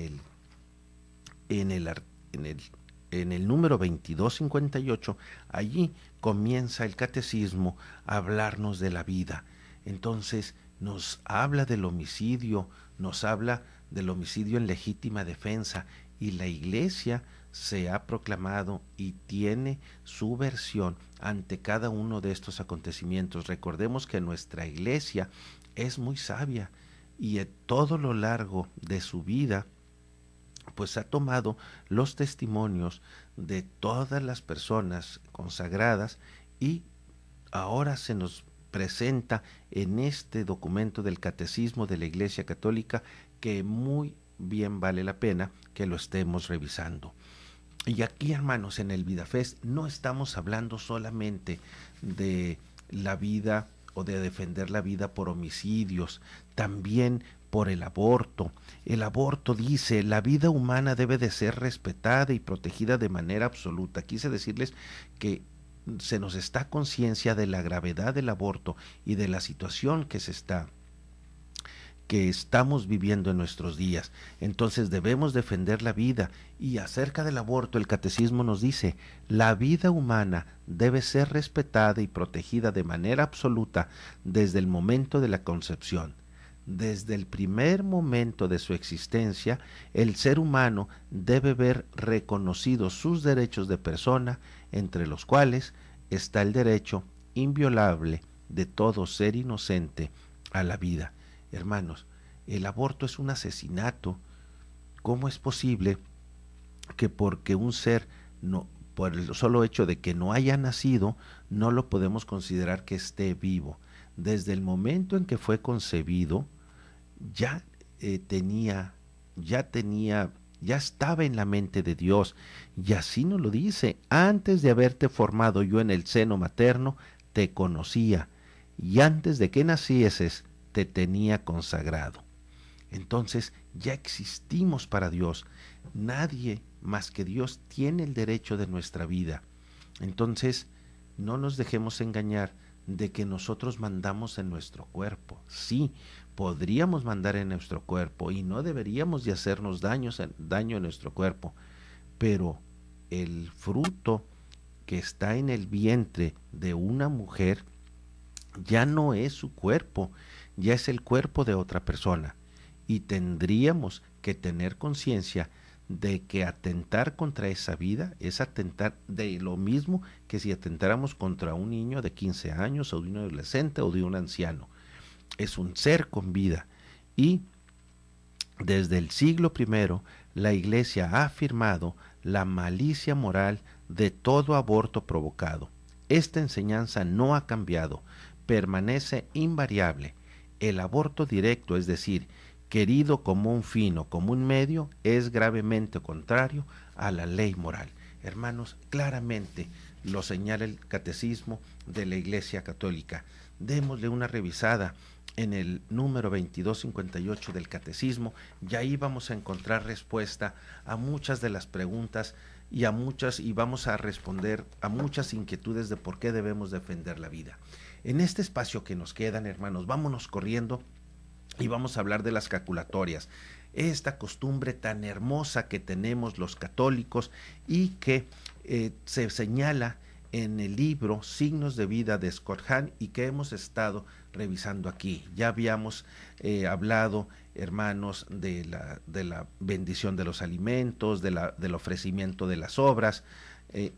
el número 2258, allí comienza el catecismo a hablarnos de la vida. Entonces nos habla del homicidio, nos habla del homicidio en legítima defensa, y la Iglesia se ha proclamado y tiene su versión ante cada uno de estos acontecimientos. Recordemos que nuestra Iglesia es muy sabia, y a todo lo largo de su vida pues ha tomado los testimonios de todas las personas consagradas, y ahora se nos presenta en este documento del Catecismo de la Iglesia Católica, que muy bien vale la pena que lo estemos revisando. Y aquí, hermanos, en el VidaFest no estamos hablando solamente de la vida o de defender la vida por homicidios, también por el aborto. El aborto, dice, la vida humana debe de ser respetada y protegida de manera absoluta. Quise decirles que se nos está conciencia de la gravedad del aborto y de la situación que estamos viviendo en nuestros días. Entonces debemos defender la vida. Y acerca del aborto, el catecismo nos dice: la vida humana debe ser respetada y protegida de manera absoluta desde el momento de la concepción. Desde el primer momento de su existencia, el ser humano debe ver reconocidos sus derechos de persona, entre los cuales está el derecho inviolable de todo ser inocente a la vida. Hermanos, el aborto es un asesinato. ¿Cómo es posible que porque un ser, por el solo hecho de que no haya nacido, no lo podemos considerar que esté vivo? Desde el momento en que fue concebido, ya estaba en la mente de Dios, y así nos lo dice: antes de haberte formado yo en el seno materno, te conocía, y antes de que nacieses, te tenía consagrado. Entonces ya existimos para Dios. Nadie más que Dios tiene el derecho de nuestra vida. Entonces no nos dejemos engañar de que nosotros mandamos en nuestro cuerpo. Sí, podríamos mandar en nuestro cuerpo, y no deberíamos de hacernos daño en nuestro cuerpo, pero el fruto que está en el vientre de una mujer ya no es su cuerpo, ya es el cuerpo de otra persona, y tendríamos que tener conciencia de que atentar contra esa vida es atentar de lo mismo que si atentáramos contra un niño de 15 años o de un adolescente o de un anciano. Es un ser con vida, y desde el siglo I la Iglesia ha afirmado la malicia moral de todo aborto provocado. Esta enseñanza no ha cambiado, permanece invariable. El aborto directo, es decir, querido como un fin o como un medio, es gravemente contrario a la ley moral. Hermanos, claramente lo señala el Catecismo de la Iglesia Católica. Démosle una revisada en el número 2258 del Catecismo, y ahí vamos a encontrar respuesta a muchas de las preguntas y vamos a responder a muchas inquietudes de por qué debemos defender la vida. En este espacio que nos quedan, hermanos, vámonos corriendo y vamos a hablar de las jaculatorias, esta costumbre tan hermosa que tenemos los católicos y que se señala en el libro Signos de Vida de Scott Hahn y que hemos estado revisando aquí. Ya habíamos hablado, hermanos, de la bendición de los alimentos, del ofrecimiento de las obras,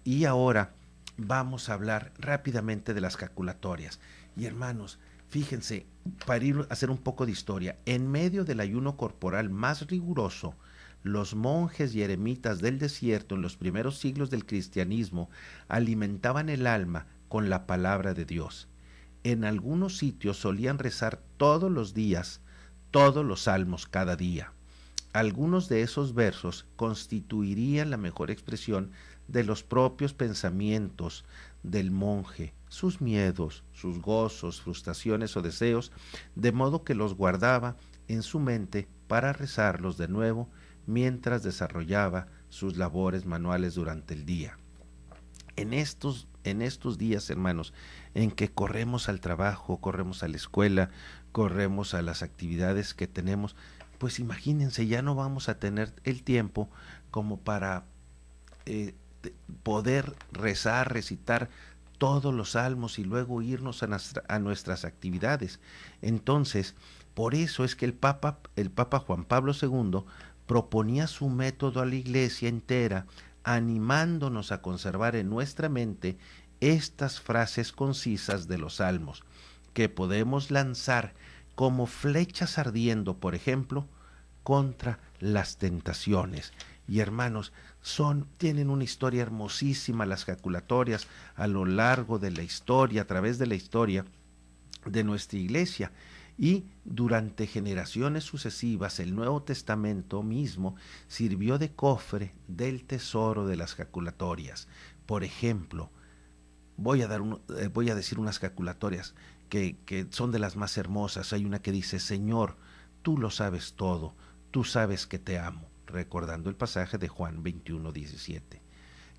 y ahora vamos a hablar rápidamente de las jaculatorias. Y hermanos, fíjense, para ir a hacer un poco de historia, en medio del ayuno corporal más riguroso, los monjes y eremitas del desierto en los primeros siglos del cristianismo alimentaban el alma con la palabra de Dios. En algunos sitios solían rezar todos los días, todos los salmos cada día. Algunos de esos versos constituirían la mejor expresión de los propios pensamientos del monje, sus miedos, sus gozos, frustraciones o deseos, de modo que los guardaba en su mente para rezarlos de nuevo mientras desarrollaba sus labores manuales durante el día. En estos días, hermanos, en que corremos al trabajo, corremos a la escuela, corremos a las actividades que tenemos, pues imagínense, ya no vamos a tener el tiempo como para poder rezar, recitar todos los salmos y luego irnos a nuestras actividades. Entonces, por eso es que el Papa Juan Pablo II proponía su método a la Iglesia entera, animándonos a conservar en nuestra mente estas frases concisas de los salmos, que podemos lanzar como flechas ardiendo, por ejemplo, contra las tentaciones. Y hermanos, tienen una historia hermosísima las jaculatorias a lo largo de la historia, a través de la historia de nuestra Iglesia. Y durante generaciones sucesivas el Nuevo Testamento mismo sirvió de cofre del tesoro de las jaculatorias. Por ejemplo, voy a decir unas jaculatorias que son de las más hermosas. Hay una que dice: Señor, tú lo sabes todo, tú sabes que te amo, recordando el pasaje de Juan 21:17.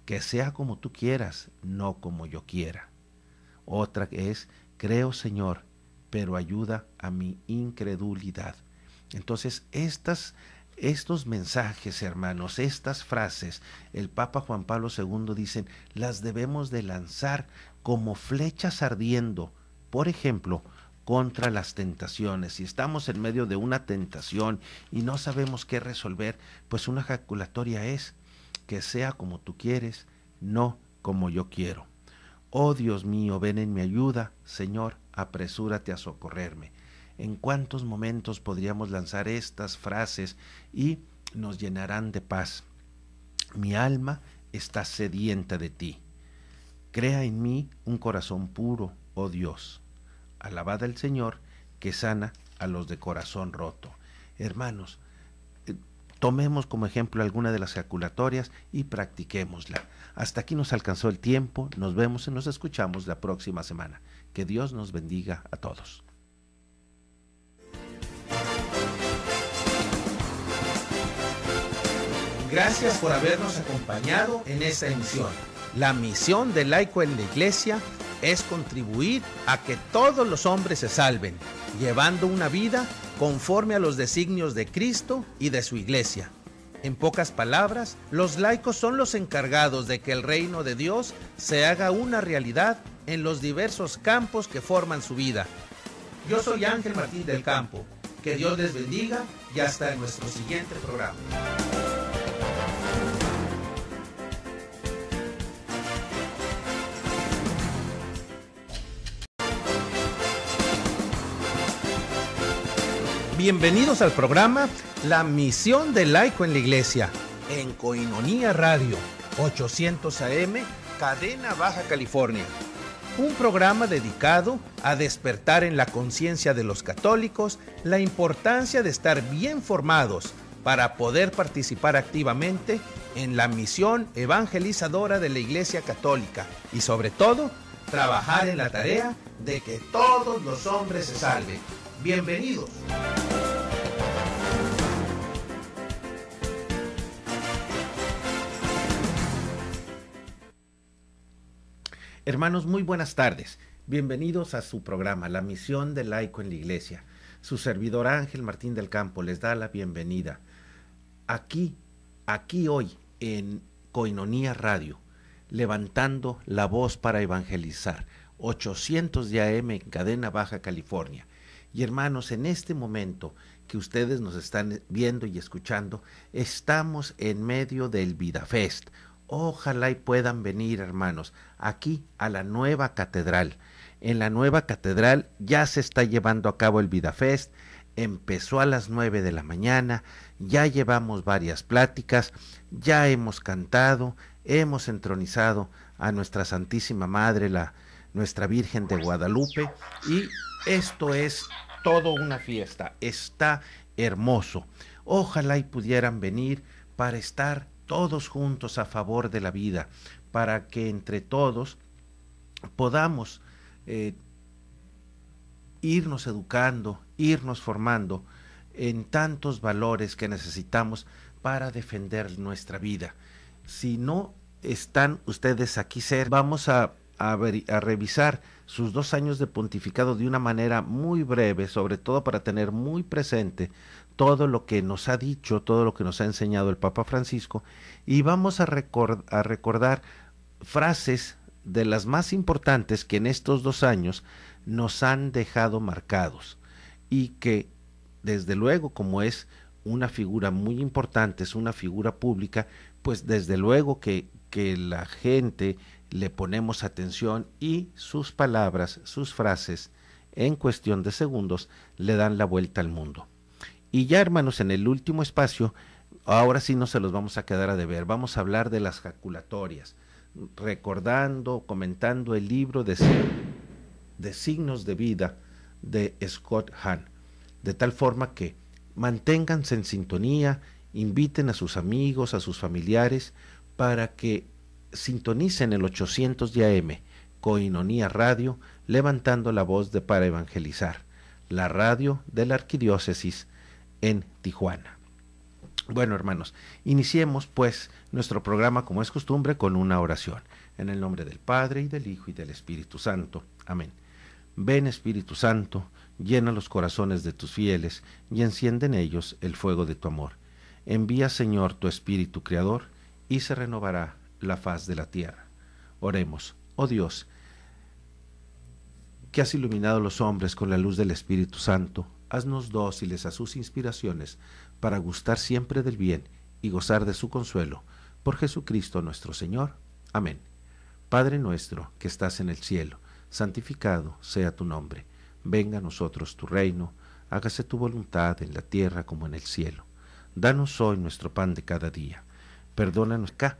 Que sea como tú quieras, no como yo quiera. Otra que es: creo, Señor, pero ayuda a mi incredulidad. Entonces, estos mensajes, hermanos, estas frases, el Papa Juan Pablo II dicen, las debemos de lanzar como flechas ardiendo, por ejemplo, contra las tentaciones. Si estamos en medio de una tentación y no sabemos qué resolver, pues una jaculatoria es: que sea como tú quieres, no como yo quiero. Oh Dios mío, ven en mi ayuda, Señor, apresúrate a socorrerme. ¿En cuántos momentos podríamos lanzar estas frases y nos llenarán de paz? Mi alma está sedienta de ti. Crea en mí un corazón puro, oh Dios. Alabad al Señor, que sana a los de corazón roto. Hermanos, tomemos como ejemplo alguna de las jaculatorias y practiquémosla. Hasta aquí nos alcanzó el tiempo. Nos vemos y nos escuchamos la próxima semana. Que Dios nos bendiga a todos. Gracias por habernos acompañado en esta emisión. La misión del laico en la Iglesia es contribuir a que todos los hombres se salven, llevando una vida conforme a los designios de Cristo y de su Iglesia. En pocas palabras, los laicos son los encargados de que el reino de Dios se haga una realidad en los diversos campos que forman su vida. Yo soy Ángel Martín del Campo. Que Dios les bendiga y hasta nuestro siguiente programa. Bienvenidos al programa La Misión del Laico en la Iglesia, en Koinonia Radio, 800 AM, Cadena Baja California. Un programa dedicado a despertar en la conciencia de los católicos la importancia de estar bien formados para poder participar activamente en la misión evangelizadora de la Iglesia Católica y sobre todo, trabajar en la tarea de que todos los hombres se salven. Bienvenidos. Hermanos, muy buenas tardes. Bienvenidos a su programa, La Misión del Laico en la Iglesia. Su servidor Ángel Martín del Campo les da la bienvenida. Aquí hoy en Koinonia Radio, levantando la voz para evangelizar, 800 de AM en Cadena Baja California. Y hermanos, en este momento que ustedes nos están viendo y escuchando, estamos en medio del VidaFest. Ojalá y puedan venir, hermanos, aquí a la nueva catedral. En la nueva catedral ya se está llevando a cabo el VidaFest. Empezó a las 9 de la mañana, ya llevamos varias pláticas, ya hemos cantado, hemos entronizado a nuestra Santísima Madre, nuestra Virgen de Guadalupe, y esto es todo una fiesta, está hermoso. Ojalá y pudieran venir para estar todos juntos a favor de la vida, para que entre todos podamos irnos educando, irnos formando en tantos valores que necesitamos para defender nuestra vida. Si no están ustedes aquí cerca, vamos a revisar sus 2 años de pontificado de una manera muy breve, sobre todo para tener muy presente todo lo que nos ha dicho, todo lo que nos ha enseñado el Papa Francisco, y vamos a recordar frases de las más importantes que en estos 2 años nos han dejado marcados, y que desde luego, como es una figura muy importante, es una figura pública, pues desde luego que la gente le ponemos atención, y sus palabras, sus frases, en cuestión de segundos le dan la vuelta al mundo. Y ya, hermanos, en el último espacio, ahora sí no se los vamos a quedar a deber, vamos a hablar de las jaculatorias, recordando, comentando el libro de Signos de Vida de Scott Hahn, de tal forma que manténganse en sintonía, inviten a sus amigos, a sus familiares, para que sintonicen el 800 de AM, Koinonia Radio, levantando la voz para evangelizar, la radio de la Arquidiócesis en Tijuana. Bueno, hermanos, iniciemos pues nuestro programa, como es costumbre, con una oración. En el nombre del Padre, y del Hijo, y del Espíritu Santo. Amén. Ven, Espíritu Santo, llena los corazones de tus fieles, y enciende en ellos el fuego de tu amor. Envía, Señor, tu Espíritu Creador, y se renovará la faz de la tierra. Oremos. Oh Dios, que has iluminado los hombres con la luz del Espíritu Santo, haznos dóciles a sus inspiraciones, para gustar siempre del bien y gozar de su consuelo. Por Jesucristo nuestro Señor. Amén. Padre nuestro, que estás en el cielo, santificado sea tu nombre. Venga a nosotros tu reino, hágase tu voluntad en la tierra como en el cielo. Danos hoy nuestro pan de cada día. Perdónanos acá.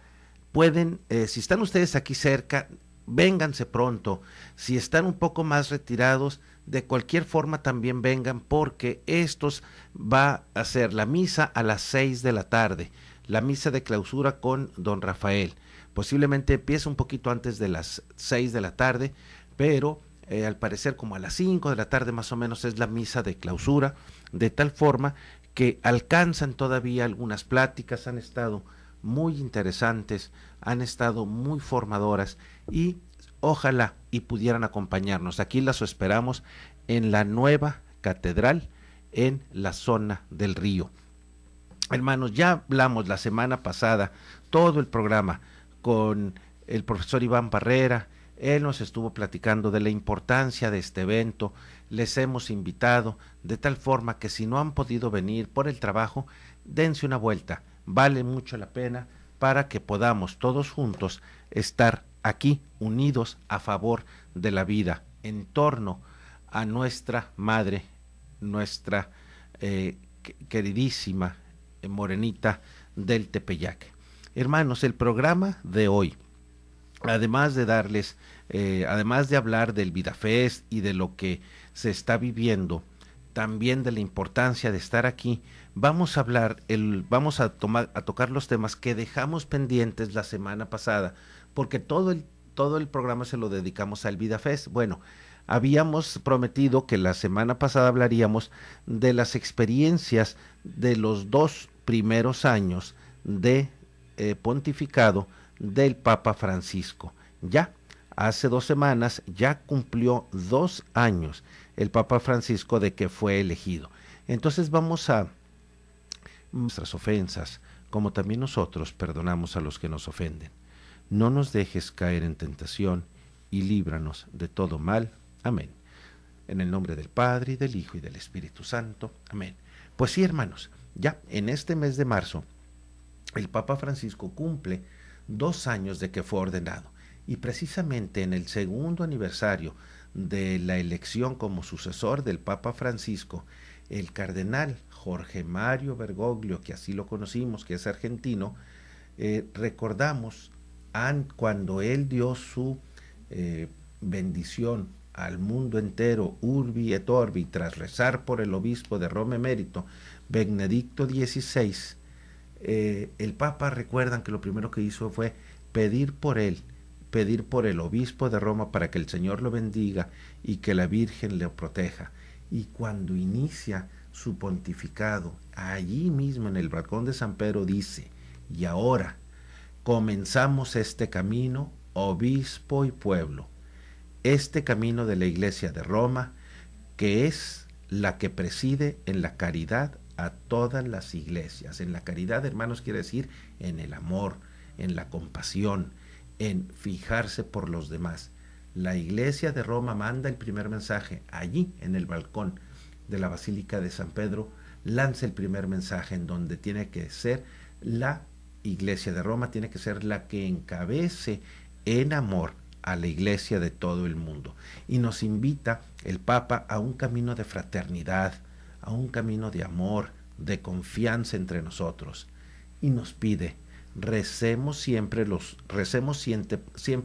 Pueden, si están ustedes aquí cerca, vénganse pronto. Si están un poco más retirados, de cualquier forma también vengan, porque estos va a ser la misa a las 6 de la tarde, la misa de clausura con don Rafael. Posiblemente empiece un poquito antes de las 6 de la tarde, pero al parecer como a las 5 de la tarde más o menos es la misa de clausura, de tal forma que alcanzan todavía algunas pláticas, han estado muy interesantes, han estado muy formadoras, y ojalá y pudieran acompañarnos. Aquí las esperamos en la nueva catedral en la zona del Río. Hermanos, ya hablamos la semana pasada todo el programa con el profesor Iván Barrera. Él nos estuvo platicando de la importancia de este evento. Les hemos invitado de tal forma que si no han podido venir por el trabajo, dense una vuelta. Vale mucho la pena para que podamos todos juntos estar aquí unidos a favor de la vida, en torno a nuestra madre, nuestra queridísima Morenita del Tepeyac. Hermanos, el programa de hoy, además de darles, además de hablar del VidaFest y de lo que se está viviendo, también de la importancia de estar aquí, vamos a hablar, vamos a tocar los temas que dejamos pendientes la semana pasada, porque todo el programa se lo dedicamos al VidaFest. Bueno, habíamos prometido que la semana pasada hablaríamos de las experiencias de los 2 primeros años de pontificado del Papa Francisco. Ya hace 2 semanas ya cumplió 2 años el Papa Francisco de que fue elegido. Entonces vamos a nuestras ofensas, como también nosotros perdonamos a los que nos ofenden. No nos dejes caer en tentación y líbranos de todo mal. Amén. En el nombre del Padre, y del Hijo, y del Espíritu Santo. Amén. Pues sí, hermanos, ya en este mes de marzo, el Papa Francisco cumple 2 años de que fue ordenado. Y precisamente en el segundo aniversario de la elección como sucesor del Papa Francisco, el cardenal Jorge Mario Bergoglio, que así lo conocimos, que es argentino, recordamos cuando él dio su bendición al mundo entero, urbi et orbi, tras rezar por el obispo de Roma emérito, Benedicto XVI, el Papa, recuerdan que lo primero que hizo fue pedir por él, pedir por el obispo de Roma para que el Señor lo bendiga y que la Virgen le proteja. Y cuando inicia su pontificado, allí mismo en el balcón de San Pedro dice: y ahora comenzamos este camino, obispo y pueblo, este camino de la Iglesia de Roma, que es la que preside en la caridad a todas las iglesias. En la caridad, hermanos, quiere decir en el amor, en la compasión, en fijarse por los demás. La Iglesia de Roma manda el primer mensaje allí en el balcón de la Basílica de San Pedro, lanza el primer mensaje en donde tiene que ser la Iglesia de Roma, tiene que ser la que encabece en amor a la Iglesia de todo el mundo. Y nos invita el Papa a un camino de fraternidad, a un camino de amor, de confianza entre nosotros. Y nos pide: recemos siempre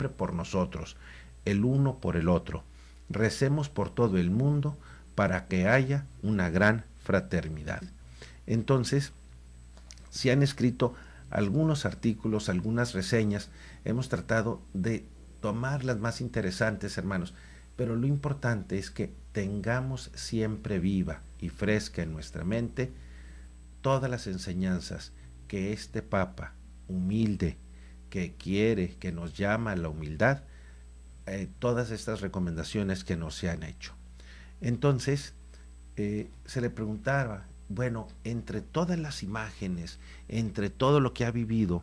por nosotros, el uno por el otro. Recemos por todo el mundo para que haya una gran fraternidad. Entonces, se han escrito algunos artículos, algunas reseñas. Hemos tratado de tomar las más interesantes, hermanos, pero lo importante es que tengamos siempre viva y fresca en nuestra mente todas las enseñanzas que este Papa humilde, que quiere, que nos llama a la humildad, todas estas recomendaciones que nos se han hecho. Entonces, se le preguntaba, bueno, entre todas las imágenes, entre todo lo que ha vivido,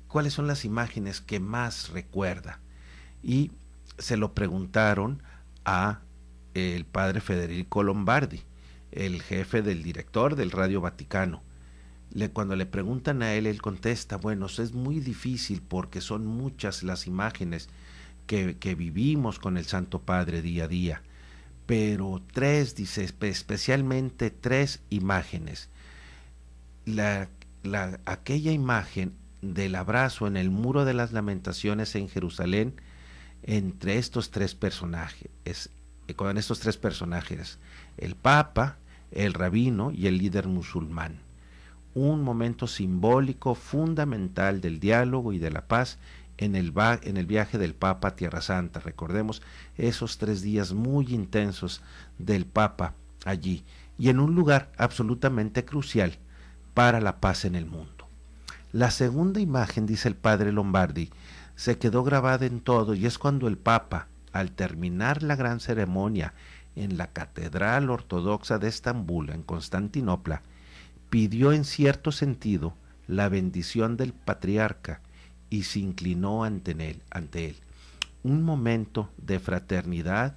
¿cuáles son las imágenes que más recuerda? Y se lo preguntaron a el padre Federico Lombardi, el jefe del director del Radio Vaticano. Cuando le preguntan a él contesta: bueno, eso es muy difícil porque son muchas las imágenes que vivimos con el Santo Padre día a día, pero 3, dice, especialmente 3 imágenes. Aquella imagen del abrazo en el Muro de las Lamentaciones en Jerusalén entre estos 3 personajes, con estos 3 personajes, el Papa, el rabino y el líder musulmán. Un momento simbólico fundamental del diálogo y de la paz en el viaje del Papa a Tierra Santa. Recordemos esos 3 días muy intensos del Papa allí, y en un lugar absolutamente crucial para la paz en el mundo. La segunda imagen, dice el padre Lombardi, se quedó grabada en todo, y es cuando el Papa, al terminar la gran ceremonia en la Catedral Ortodoxa de Estambul, en Constantinopla, pidió en cierto sentido la bendición del patriarca y se inclinó ante él. Un momento de fraternidad